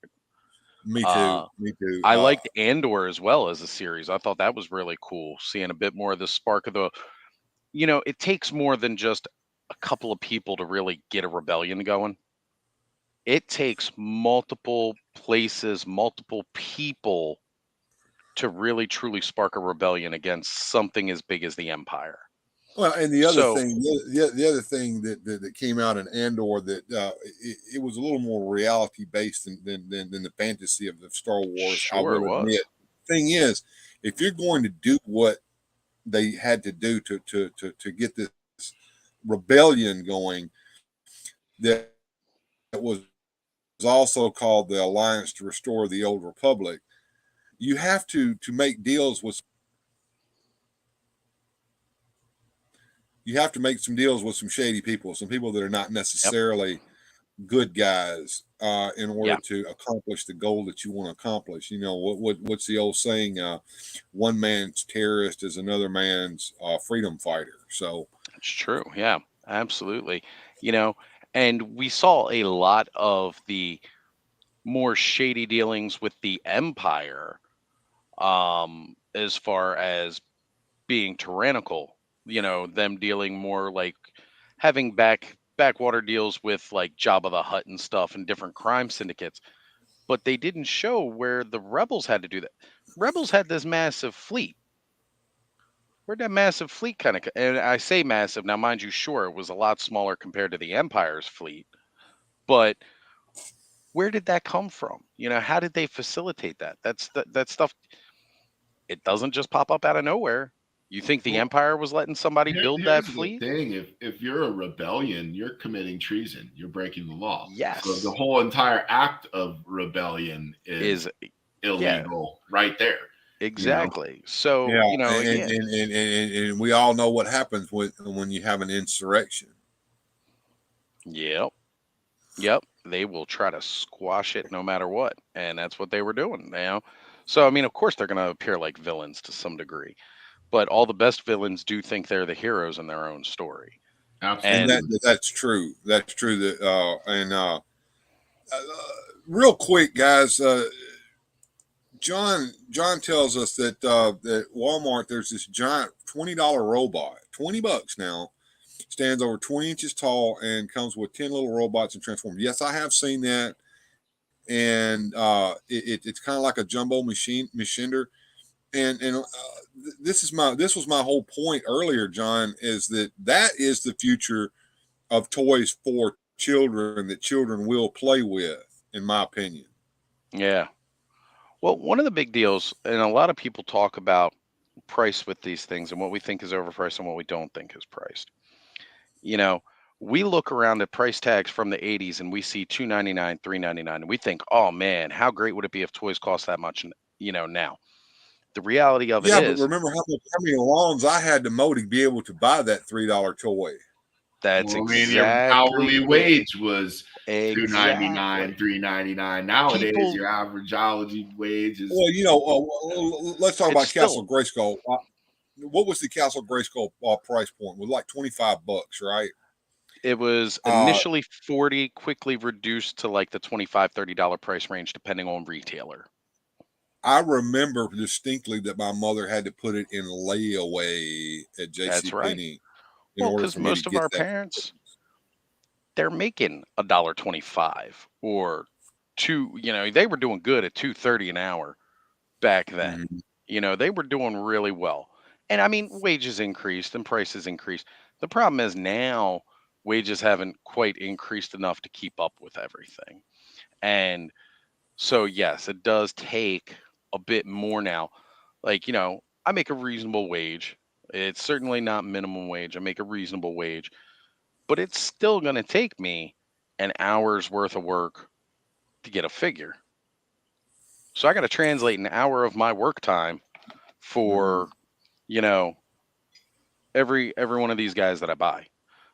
Me too. Me too. I liked Andor as well as a series. I thought that was really cool, seeing a bit more of the spark of the. It takes more than just a couple of people to really get a rebellion going. It takes multiple places, multiple people to really truly spark a rebellion against something as big as the Empire. Well, and the other thing, the other thing that came out in Andor, that it was a little more reality based than the fantasy of the Star Wars. Sure, I will admit. Thing is, if you're going to do what they had to do to get this rebellion going, that was also called the Alliance to Restore the Old Republic, you have to make deals with. You have to make some deals with some shady people, some people that are not necessarily good guys, in order to accomplish the goal that you want to accomplish. What's the old saying? One man's terrorist is another man's freedom fighter. So it's true. Yeah, absolutely. And we saw a lot of the more shady dealings with the Empire, as far as being tyrannical. Them dealing more like having backwater deals with like Jabba the Hutt and stuff and different crime syndicates. But they didn't show where the rebels had to do that. Rebels had this massive fleet. Where'd that massive fleet and I say massive, now mind you, sure, it was a lot smaller compared to the Empire's fleet. But where did that come from? How did they facilitate that? That stuff, it doesn't just pop up out of nowhere. You think the Empire was letting somebody build that fleet? If you're a rebellion, you're committing treason. You're breaking the law. Yes. So the whole entire act of rebellion is illegal right there. Exactly. So, and we all know what happens when you have an insurrection. Yep. They will try to squash it no matter what. And that's what they were doing, So, I mean, of course, they're going to appear like villains to some degree. But all the best villains do think they're the heroes in their own story. Absolutely. And that's true. That's true. That real quick, guys, John tells us that at Walmart there's this giant $20 robot, $20 now, stands over 20 inches tall and comes with 10 little robots and transforms. Yes, I have seen that, and it's kind of like a jumbo machiner. And this was my whole point earlier, John, is that is the future of toys for children that children will play with, in my opinion. Yeah. Well, one of the big deals, and a lot of people talk about price with these things and what we think is overpriced and what we don't think is priced. You know, we look around at price tags from the 80s and we see $2.99, $3.99, and we think, oh man, how great would it be if toys cost that much, now. The reality of it Yeah, but is remember how many lawns I had to mow to be able to buy that $3 toy. that's Well, I mean, your exactly hourly wage was exactly. $2.99, $3.99. Nowadays, People, your average hourly wage is Well, let's talk it's about Castle still, Grayskull. What was the Castle Grayskull price point? It was like $25, right? it was Uh, initially 40, quickly reduced to like the $25, $30 price range, depending on retailer. I remember distinctly that my mother had to put it in layaway at That's right. JCPenney in Well, order because for me to most of get our that. parents, they're making $1.25 or they were doing good at $2.30 an hour back then. Mhm. They were doing really well. And I mean, wages increased and prices increased. The problem is now wages haven't quite increased enough to keep up with everything. And so, yes, it does take a bit more now. Like, I make a reasonable wage. It's certainly not minimum wage. I make a reasonable wage, but it's still going to take me an hour's worth of work to get a figure. So I got to translate an hour of my work time for, you know, every one of these guys that I buy.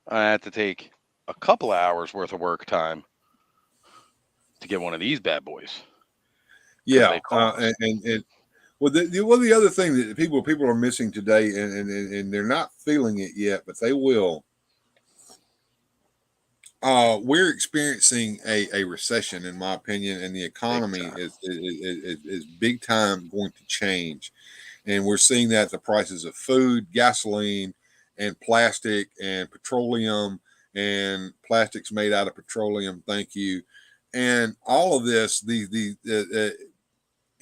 I have to take a couple of hours worth of work time to get one of these bad boys because Yeah, they cost. and the other thing that people are missing today, and they're not feeling it yet, but they will. We're experiencing a recession, in my opinion, and the Big economy time. is big time going to change, and we're seeing that the prices of food, gasoline, and plastic and petroleum and plastics made out of petroleum. Thank you, and all of this,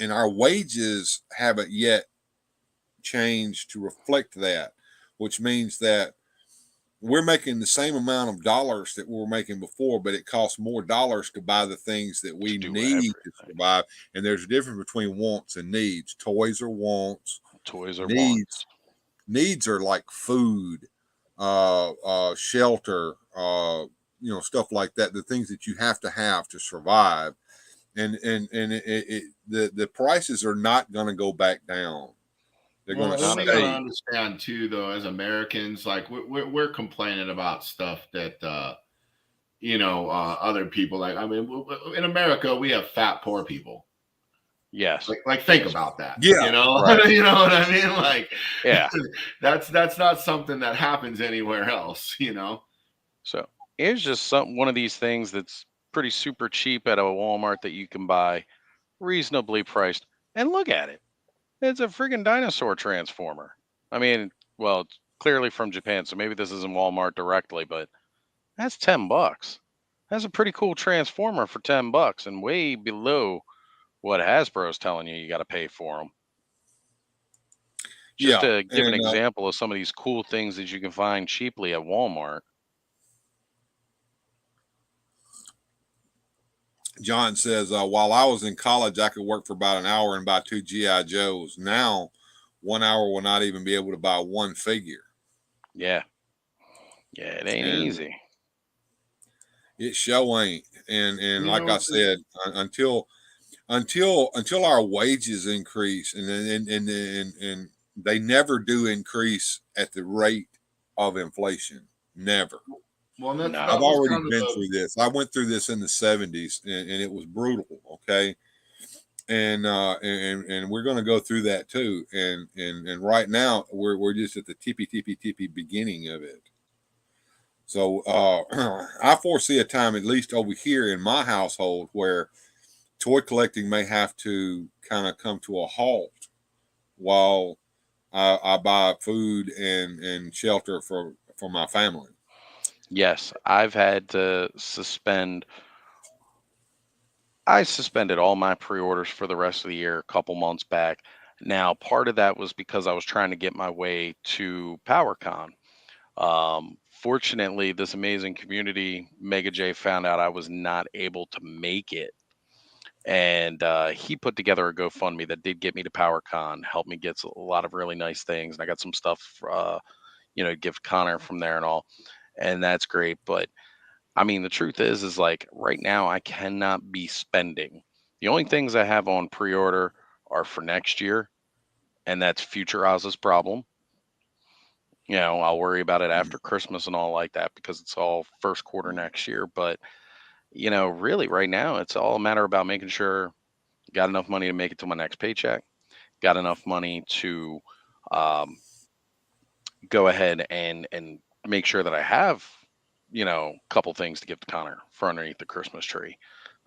and our wages haven't yet changed to reflect that, which means that we're making the same amount of dollars that we were making before, but it costs more dollars to buy the things that we To do need to everything. survive. And there's a difference between wants and needs. Toys are wants. Toys are Needs wants. needs are like food, shelter, stuff like that. The things that you have to survive. And the prices are not going to go back down. They're going to Well, Not we at gotta all. stay. understand too, though, as Americans, like we're complaining about stuff that other people like. I mean, in America, we have fat poor people. Yes. Like think about that. Yeah. Right. You know what I mean? Like, Yeah. that's not something that happens anywhere else. So here's just one of these things that's pretty super cheap at a Walmart that you can buy reasonably priced. And look at it. It's a friggin' dinosaur transformer. I mean, well, it's clearly from Japan, so maybe this isn't Walmart directly, but that's $10. That's a pretty cool transformer for $10 and way below what Hasbro's telling you got to pay for them. Just Yeah. to give an And example of some of these cool things that you can find cheaply at Walmart. John says, while I was in college, I could work for about an hour and buy 2 G.I. Joes. Now, 1 hour will not even be able to buy one figure. Yeah. Yeah, it ain't And easy. it sure ain't. And You like know, I said, until our wages increase, and they never do increase at the rate of inflation. Never. well, that I've was already kind of been the through this. I went through this in the 70s, and it was brutal. Okay. And we're going to go through that too. And right now we're just at the tippy beginning of it. So I foresee a time, at least over here in my household, where toy collecting may have to kind of come to a halt while I buy food and shelter for my family. Yes, I've had to suspend. I suspended all my pre-orders for the rest of the year a couple months back. Now, part of that was because I was trying to get my way to PowerCon. Fortunately, this amazing community, Mega J, found out I was not able to make it. And he put together a GoFundMe that did get me to PowerCon, helped me get a lot of really nice things. And I got some stuff, to give Connor from there and all. And that's great. But I mean, the truth is like right now, I cannot be spending. The only things I have on pre order are for next year, and that's Future Oz's problem. I'll worry about it after Christmas and all like that because it's all first quarter next year. But, really right now, it's all a matter about making sure got enough money to make it to my next paycheck, got enough money to um, go ahead and make sure that I have, a couple things to give to Connor for underneath the Christmas tree.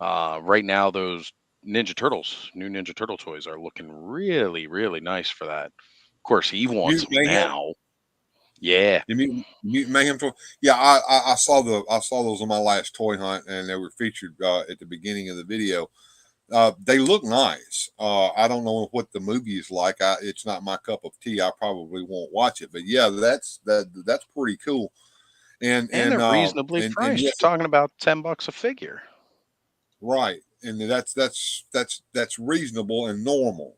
Right now, those new Ninja Turtle toys are looking really, really nice for that. Of course, he wants Mutant them Mayhem. now. Yeah. You Mutant Mayhem toy? Yeah, I saw those on my last toy hunt, and they were featured at the beginning of the video. They look nice. I don't know what the movie is like. It's not my cup of tea. I probably won't watch it. But yeah, that's pretty cool. And they're reasonably priced. And yes, You're talking about $10 a figure. right. And that's reasonable and normal.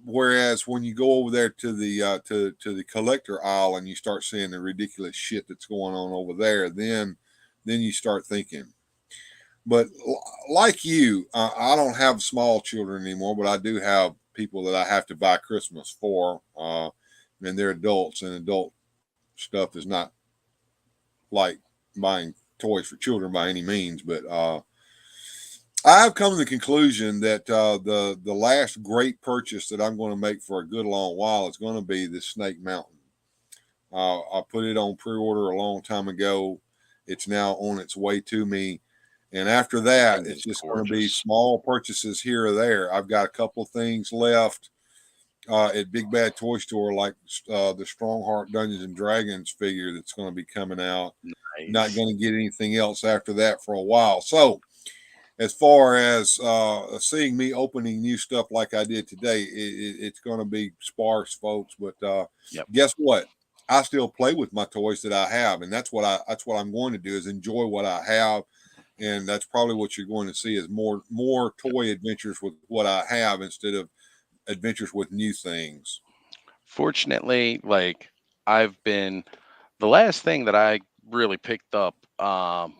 Whereas when you go over there to the to the collector aisle and you start seeing the ridiculous shit that's going on over there, then you start thinking. But like you, I don't have small children anymore, but I do have people that I have to buy Christmas for, and they're adults, and adult stuff is not like buying toys for children by any means. But I've come to the conclusion that the last great purchase that I'm going to make for a good long while is going to be the Snake Mountain. I put it on pre-order a long time ago. It's now on its way to me. And after that, it's just going to be small purchases here or there. I've got a couple of things left at Big Bad Toy Store, like the Strongheart Dungeons and Dragons figure that's going to be coming out. Nice. Not going to get anything else after that for a while. So as far as seeing me opening new stuff like I did today, it's going to be sparse, folks. But guess what? I still play with my toys that I have, and that's what I'm going to do is enjoy what I have. And that's probably what you're going to see is more toy adventures with what I have instead of adventures with new things. Fortunately, like the last thing that I really picked up, I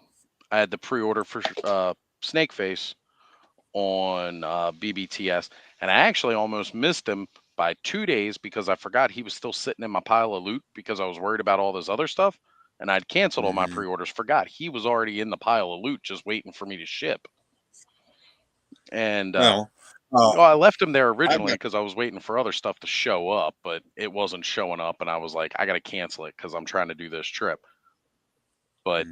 had the pre-order for Snakeface on BBTS, and I actually almost missed him by 2 days because I forgot he was still sitting in my pile of loot because I was worried about all this other stuff. And I'd canceled all my pre-orders, forgot he was already in the pile of loot just waiting for me to ship. And I left him there originally because I was waiting for other stuff to show up, but it wasn't showing up. And I was like, I got to cancel it because I'm trying to do this trip. But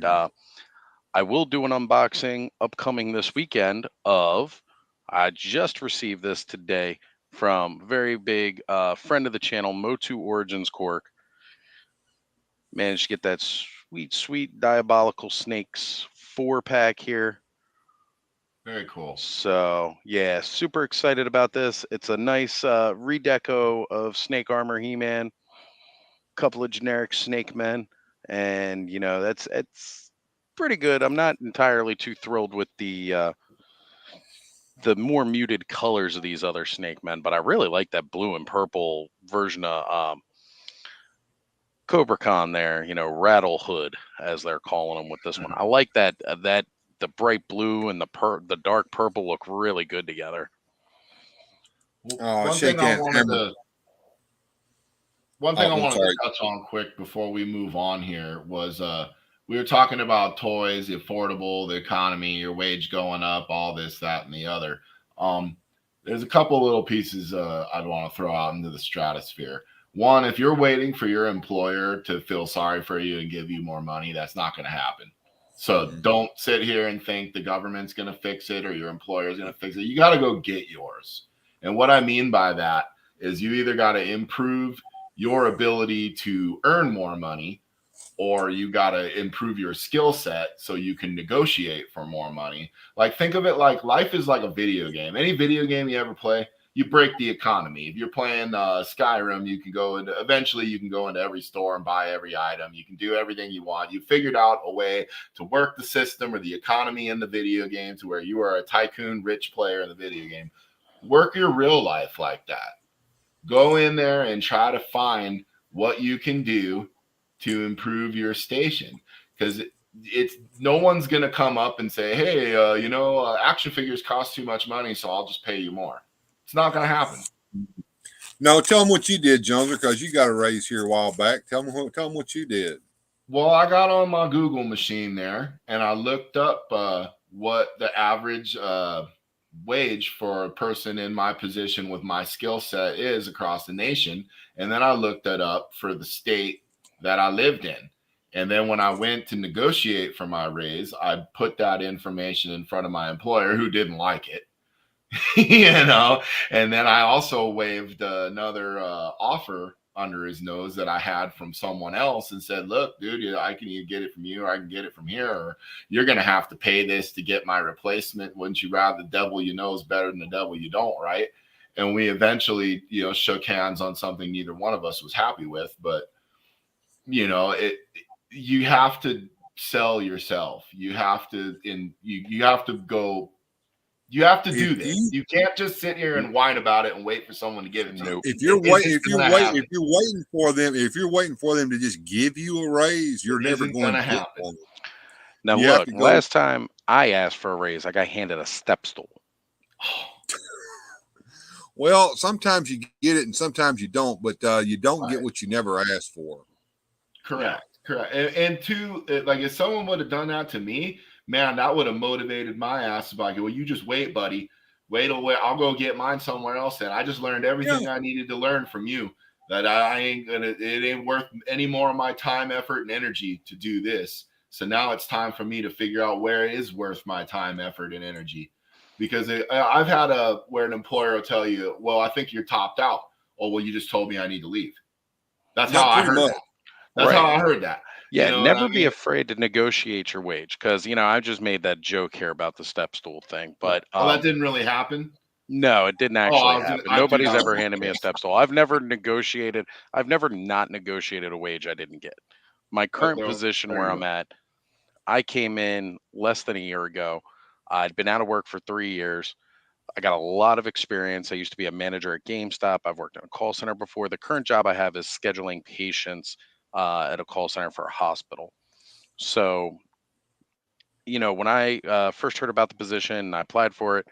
I will do an unboxing upcoming this weekend I just received this today from very big friend of the channel, MOTU Origins Cork. Managed to get that sweet Diabolical Snakes 4-pack here. Very cool. So yeah, super excited about this. It's a nice redeco of Snake Armor He-Man, couple of generic Snake Men, and it's pretty good. I'm not entirely too thrilled with the more muted colors of these other Snake Men, but I really like that blue and purple version of Cobra Con there, Rattle Hood as they're calling them with this one. I like that the bright blue and the dark purple look really good together. One thing I wanted to touch on quick before we move on here was we were talking about toys, the affordable, the economy, your wage going up, all this, that, and the other. There's a couple little pieces I'd want to throw out into the stratosphere. One, if you're waiting for your employer to feel sorry for you and give you more money, that's not going to happen. So don't sit here and think the government's going to fix it or your employer's going to fix it. You got to go get yours. And what I mean by that is you either got to improve your ability to earn more money, or you got to improve your skill set so you can negotiate for more money. Like, think of it like life is like a video game. Any video game you ever play, you break the economy. If you're playing Skyrim, you can go into, eventually you can go into every store and buy every item. You can do everything you want. You figured out a way to work the system or the economy in the video game to where you are a tycoon rich player in the video game. Work your real life like that. Go in there and try to find what you can do to improve your station, because it's no one's going to come up and say, hey, action figures cost too much money, so I'll just pay you more. It's not going to happen. No, tell them what you did, Jones, because you got a raise here a while back. Tell them what you did. Well, I got on my Google machine there, and I looked up what the average wage for a person in my position with my skill set is across the nation. And then I looked that up for the state that I lived in. And then when I went to negotiate for my raise, I put that information in front of my employer, who didn't like it, and then I also waived another offer under his nose that I had from someone else and said, look, dude, I can either get it from you or I can get it from here, or you're going to have to pay this to get my replacement. Wouldn't you rather the devil you know is better than the devil you don't, right? And we eventually, shook hands on something neither one of us was happy with. But, you have to sell yourself. You have to, you have to go. You have to do this. You can't just sit here and whine about it and wait for someone to give it to you. If you're waiting for them to just give you a raise, you're never going to happen. Now look, last time I asked for a raise, I got handed a step stool. Well, sometimes you get it and sometimes you don't, but you don't get what you never asked for. Correct. And two, like if someone would have done that to me, man, that would have motivated my ass to like, well, you just wait, buddy. Wait till I'll go get mine somewhere else. And I just learned everything I needed to learn from you. That it ain't worth any more of my time, effort, and energy to do this. So now it's time for me to figure out where it is worth my time, effort, and energy. Because I've had where an employer will tell you, well, I think you're topped out. Oh, well, you just told me I need to leave. That's how I heard that. That's how I heard that. Yeah, never be afraid to negotiate your wage, because I just made that joke here about the step stool thing, but that didn't really happen. No, it didn't actually happen. Nobody's ever handed me a step stool. I've never not negotiated a wage I didn't get. My current position where I'm at, I came in less than a year ago. I'd been out of work for 3 years. I got a lot of experience. I used to be a manager at GameStop. I've worked in a call center before. The current job I have is scheduling patients at a call center for a hospital. So, when I first heard about the position and I applied for it,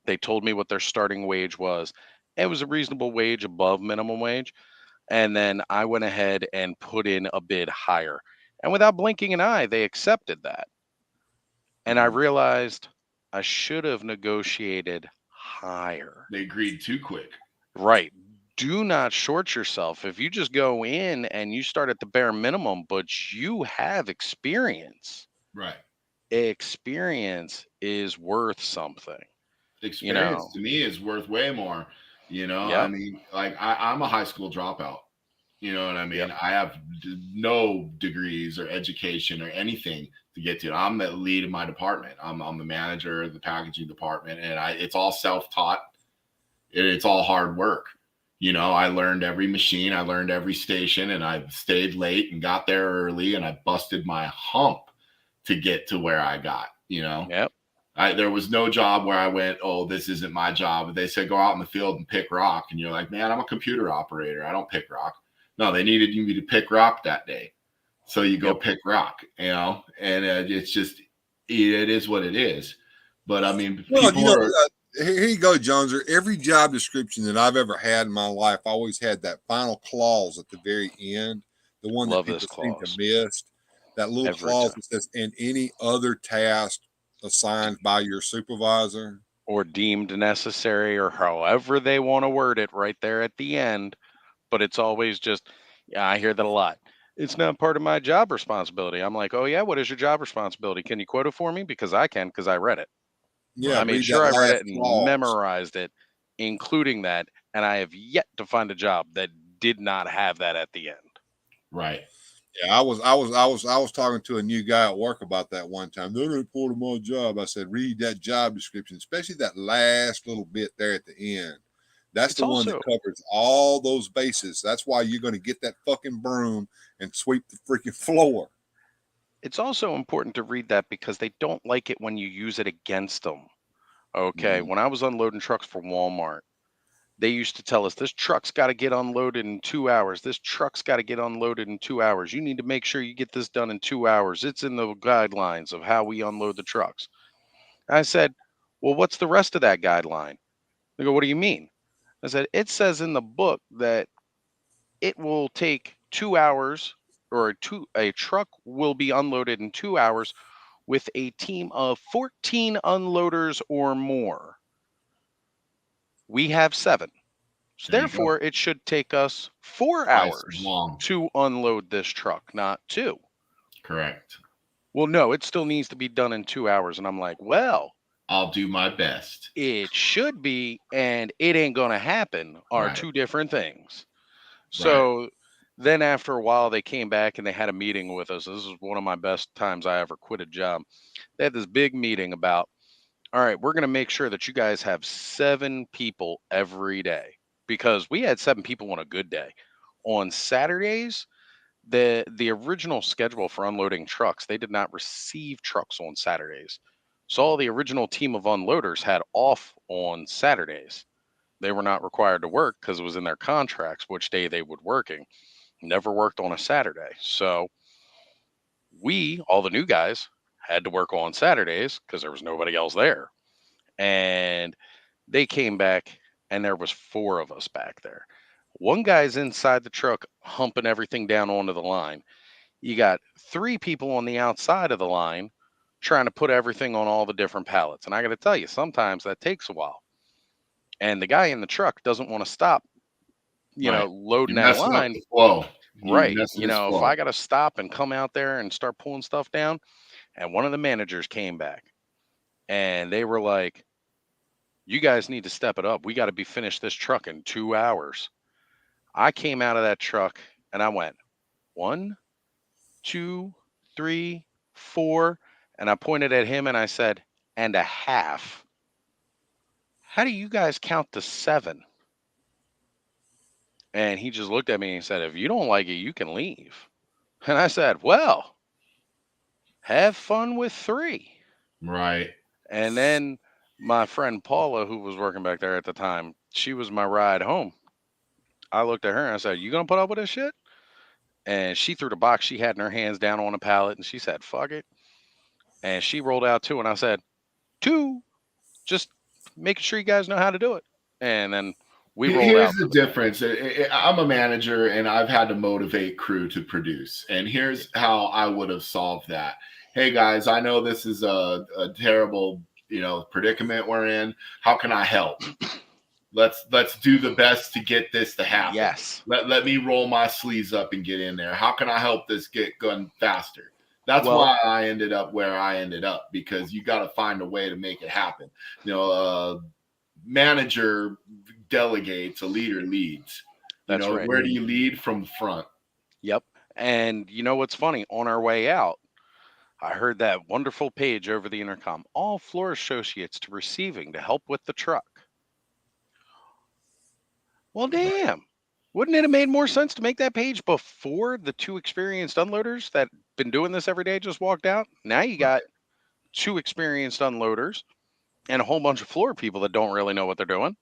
they told me what their starting wage was. It was a reasonable wage above minimum wage. And then I went ahead and put in a bid higher. And without blinking an eye, they accepted that. And I realized I should have negotiated higher. They agreed too quick. Right. Do not short yourself. If you just go in and you start at the bare minimum, but you have experience. Right. Experience is worth something. Experience to me is worth way more. I mean, like I'm a high school dropout. You know what I mean? Yep. I have no degrees or education or anything to get to. I'm the lead in my department. I'm the manager of the packaging department, and it's all self-taught. It's all hard work. I learned every machine, I learned every station, and I stayed late and got there early, and I busted my hump to get to where I got. Yep. There was no job where I went, oh, this isn't my job. They said, go out in the field and pick rock. And you're like, man, I'm a computer operator. I don't pick rock. No, they needed you to pick rock that day. So you go pick rock, and it's just, it is what it is. But I mean, here you go, Jones. Every job description that I've ever had in my life always had that final clause at the very end, the one that people seem to miss. That little clause that says, and any other task assigned by your supervisor or deemed necessary, or however they want to word it right there at the end. But it's always just, I hear that a lot. It's not part of my job responsibility. I'm like, oh yeah, what is your job responsibility? Can you quote it for me? Because I can, because I read it. Yeah, I made sure I read it and memorized it, including that. And I have yet to find a job that did not have that at the end. Right. Yeah, I was talking to a new guy at work about that one time. That ain't part of my job. I said, read that job description, especially that last little bit there at the end. That's It's the one that also covers all those bases. That's why you're going to get that fucking broom and sweep the freaking floor. it's also important to read that because they don't like it when you use it against them. Okay, Mhm. when I was unloading trucks for Walmart, they used to tell us this truck's got to get unloaded in 2 hours. This truck's got to get unloaded in 2 hours. You need to make sure you get this done in 2 hours. It's in the guidelines of how we unload the trucks. I said, well, what's the rest of that guideline? They go, what do you mean? I said, it says in the book that it will take 2 hours or a truck will be unloaded in 2 hours with a team of 14 unloaders or more. We have 7. So There you go. therefore, it should take us 4 Twice as hours long. to unload this truck, not 2. Correct. Well, no, it still needs to be done in 2 hours. And I'm like, well, I'll do my best. it should be, and it ain't going to happen are Right. 2 different things. Right. So then after a while, they came back and they had a meeting with us. This is one of my best times I ever quit a job. They had this big meeting about, all right, we're going to make sure that you guys have 7 people every day because we had 7 people on a good day. On Saturdays, the original schedule for unloading trucks, they did not receive trucks on Saturdays. So all the original team of unloaders had off on Saturdays. They were not required to work because it was in their contracts which day they would working. Never worked on a Saturday. So we, all the new guys, had to work on Saturdays because there was nobody else there. And they came back and there was 4 of us back there. One guy's inside the truck humping everything down onto the line. You got 3 people on the outside of the line trying to put everything on all the different pallets. And I got to tell you, sometimes that takes a while. And the guy in the truck doesn't want to stop, Right. loading You're that messing up line. the flow. You're Right. messing his If flow. I got to stop and come out there and start pulling stuff down, and one of the managers came back and they were like, you guys need to step it up. We got to be finished this truck in 2 hours. I came out of that truck and I went 1, 2, 3, 4. And I pointed at him and I said, and a half. How do you guys count to 7? And he just looked at me and said, if you don't like it, you can leave. And I said, well, have fun with 3. Right. And then my friend Paula, who was working back there at the time, she was my ride home. I looked at her and I said, you going to put up with this shit? And she threw the box she had in her hands down on a pallet and she said, fuck it. And she rolled out 2. And I said, 2, just making sure you guys know how to do it. And then we rolled Here's out. the difference. I'm a manager and I've had to motivate crew to produce. And here's how I would have solved that. Hey guys, I know this is a terrible, predicament we're in. How can I help? Let's do the best to get this to happen. Yes. Let me roll my sleeves up and get in there. How can I help this get going faster? That's why I ended up where I ended up, because you got to find a way to make it happen. Manager delegates, a leader leads. That's right. Where do you lead? From the front? Yep. And you know what's funny? On our way out, I heard that wonderful page over the intercom. All floor associates to receiving to help with the truck. Well, damn. Wouldn't it have made more sense to make that page before the 2 experienced unloaders that been doing this every day just walked out? Now you got 2 experienced unloaders and a whole bunch of floor people that don't really know what they're doing.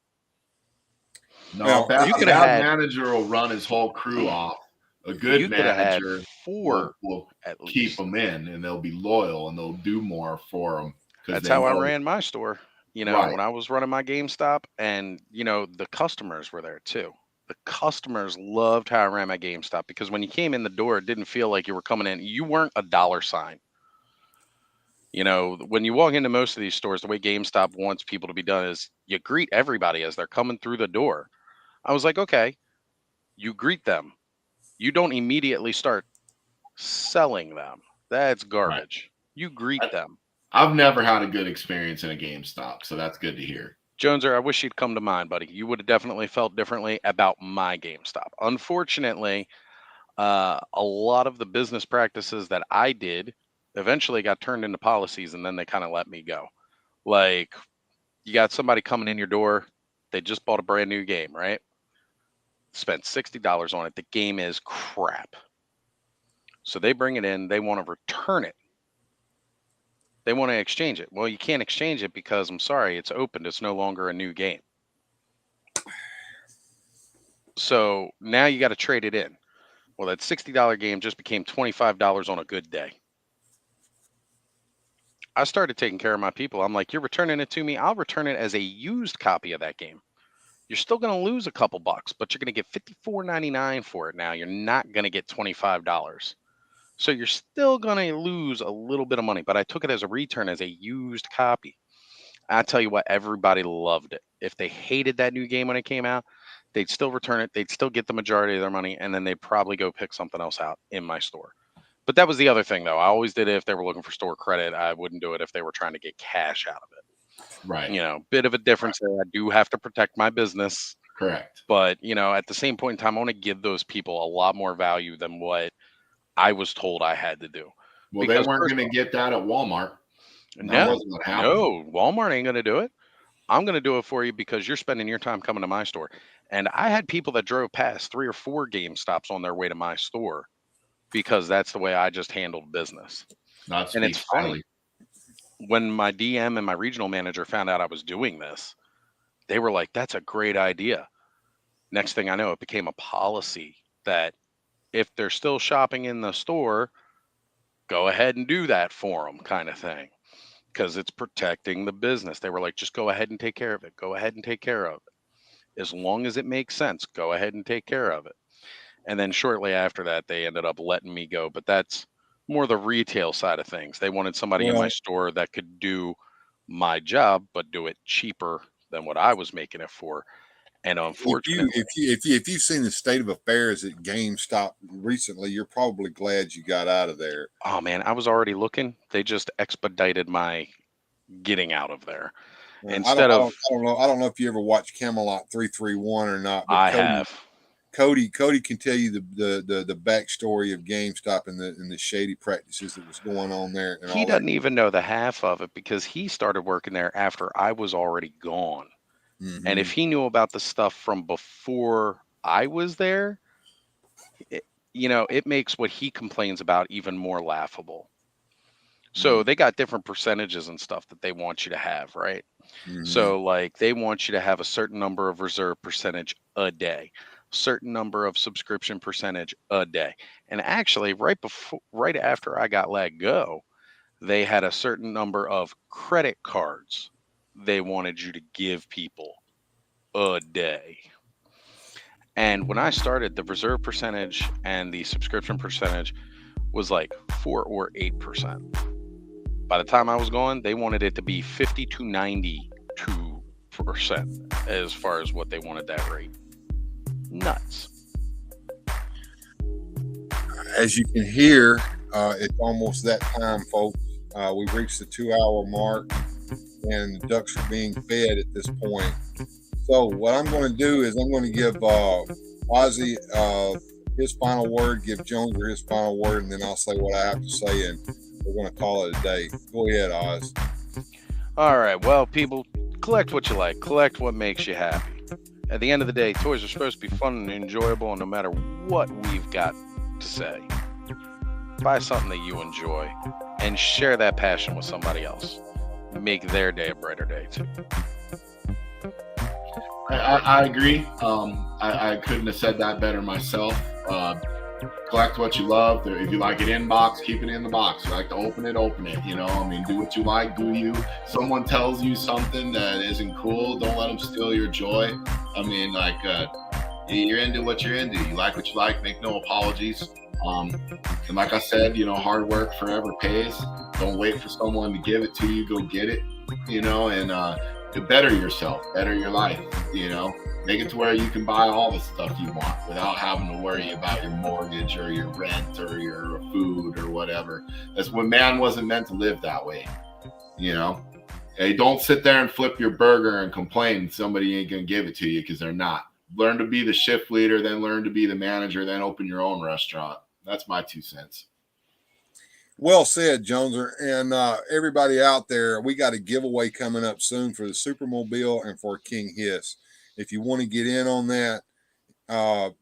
No, Now, you a could have bad had manager will run his whole crew off. A good you could have had manager 4 will at keep least. them in, and they'll be loyal, and they'll do more for them. That's how I ran my store. Right. When I was running my GameStop, and the customers were there too. The customers loved how I ran my GameStop because when you came in the door, it didn't feel like you were coming in. You weren't a dollar sign. When you walk into most of these stores, the way GameStop wants people to be done is you greet everybody as they're coming through the door. I was like, okay, you greet them. You don't immediately start selling them. That's garbage. Right. You greet them. I've never had a good experience in a GameStop, so that's good to hear. Joneser, I wish you'd come to mine, buddy. You would have definitely felt differently about my GameStop. Unfortunately, a lot of the business practices that I did eventually got turned into policies, and then they kind of let me go. Like, you got somebody coming in your door, They just bought a brand new game, right? Spent $60 on it. The game is crap. So they bring it in. They want to return it. They want to exchange it. Well, you can't exchange it because, I'm sorry, it's opened. It's no longer a new game. So now you got to trade it in. Well, that $60 game just became $25 on a good day. I started taking care of my people. I'm like, you're returning it to me. I'll return it as a used copy of that game. You're still going to lose a couple bucks, but you're going to get $54.99 for it now. You're not going to get $25. So you're still going to lose a little bit of money, but I took it as a return as a used copy. I tell you what, everybody loved it. If they hated that new game when it came out, they'd still return it. They'd still get the majority of their money, and then they'd probably go pick something else out in my store. But that was the other thing, though. I always did it if they were looking for store credit. I wouldn't do it if they were trying to get cash out of it. Right. You know, bit of a difference there. I do have to protect my business. Correct. But, you know, at the same point in time, I want to give those people a lot more value than what I was told I had to do. Well, Because they weren't first going to get that at Walmart. That No, wasn't what happened. no, Walmart ain't going to do it. I'm going to do it for you because you're spending your time coming to my store. And I had people that drove past 3 or 4 GameStops on their way to my store because that's the way I just handled business. Not And it's speak funny. highly. When my DM and my regional manager found out I was doing this, they were like, that's a great idea. Next thing I know, it became a policy that if they're still shopping in the store, go ahead and do that for them, kind of thing, because it's protecting the business. They were like, just go ahead and take care of it. Go ahead and take care of it. As long as it makes sense, go ahead and take care of it. And then shortly after that, they ended up letting me go. But that's more the retail side of things. They wanted somebody in my Well, store that could do my job, but do it cheaper than what I was making it for. And unfortunately, if you've seen the state of affairs at GameStop recently, you're probably glad you got out of there. oh man, I was already looking. They just expedited my getting out of there. Instead of, I don't know if you ever watched Camelot 331 or not, but I have. Cody can tell you the backstory of GameStop and the shady practices that was going on there and He all that. doesn't even know the half of it because he started working there after I was already gone. And if Mhm. he knew about the stuff from before I was there, you know, it makes what he complains about even more laughable. So they got different percentages and stuff that they want you to have, right? Mhm. So like they want you to have a certain number of reserve percentage a day, certain number of subscription percentage a day. And actually right after I got let go, they had a certain number of credit cards they wanted you to give people a day. And when I started, the reserve percentage and the subscription percentage was like 4 or 8%. By the time I was gone, they wanted it to be 50 to 92% as far as what they wanted that rate. Nuts. As you can hear, it's almost that time, folks. We've reached the 2-hour mark, and the ducks are being fed at this point. So what I'm going to do is I'm going to give Ozzy his final word, give Joneser his final word, and then I'll say what I have to say, and we're going to call it a day. Go ahead, Oz. All right. Well, people, collect what you like. Collect what makes you happy. At the end of the day, toys are supposed to be fun and enjoyable, and no matter what we've got to say, buy something that you enjoy and share that passion with somebody else. Make their day a brighter day, too. I agree. I couldn't have said that better myself. Collect what you love. If you like it in box, keep it in the box. If you like to open it, open it. You know, I mean, do what you like, do you. Someone tells you something that isn't cool, don't let them steal your joy. I mean, like, you're into what you're into. You like what you like, make no apologies. And like I said, you know, hard work forever pays. Don't wait for someone to give it to you. Go get it, you know, and to better yourself, better your life, you know. Make it to where you can buy all the stuff you want without having to worry about your mortgage or your rent or your food or whatever. That's when man wasn't meant to live that way, you know. Hey, don't sit there and flip your burger and complain somebody ain't going to give it to you because they're not. Learn to be the shift leader, then learn to be the manager, then open your own restaurant. That's my 2 cents. Well said, Joneser. And everybody out there, we got a giveaway coming up soon for the Supermobile and for King Hiss. If you want to get in on that,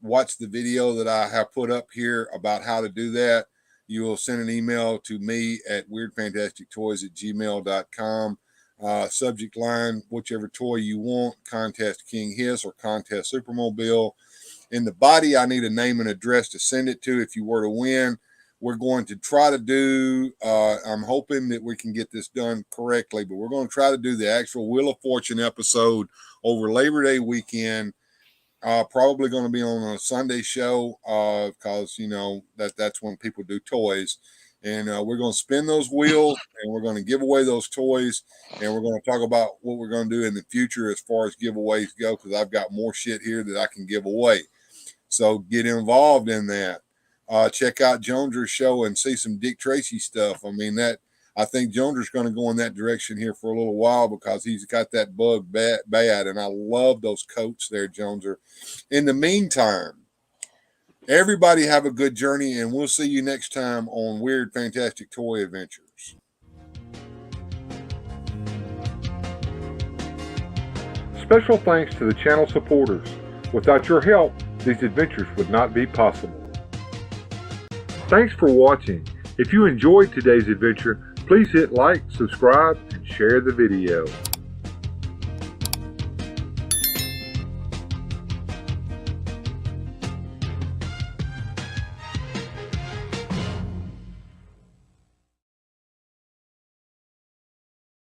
watch the video that I have put up here about how to do that. You will send an email to me at weirdfantastictoys@gmail.com. Subject line, whichever toy you want, Contest King Hiss or Contest Supermobile. In the body, I need a name and address to send it to if you were to win. We're going to try to do, I'm hoping that we can get this done correctly, but we're going to try to do the actual Wheel of Fortune episode over Labor Day weekend. Probably going to be on a Sunday show because, you know, that's when people do toys. And we're going to spin those wheels and we're going to give away those toys. And we're going to talk about what we're going to do in the future as far as giveaways go, because I've got more shit here that I can give away. So get involved in that. Check out Joneser's show and see some Dick Tracy stuff. I mean, I think Joneser's going to go in that direction here for a little while because he's got that bug bad. And I love those coats there, Joneser. In the meantime, everybody have a good journey, and we'll see you next time on Weird Fantastic Toy Adventures. Special thanks to the channel supporters. Without your help, these adventures would not be possible. Thanks for watching. If you enjoyed today's adventure, please hit like, subscribe, and share the video.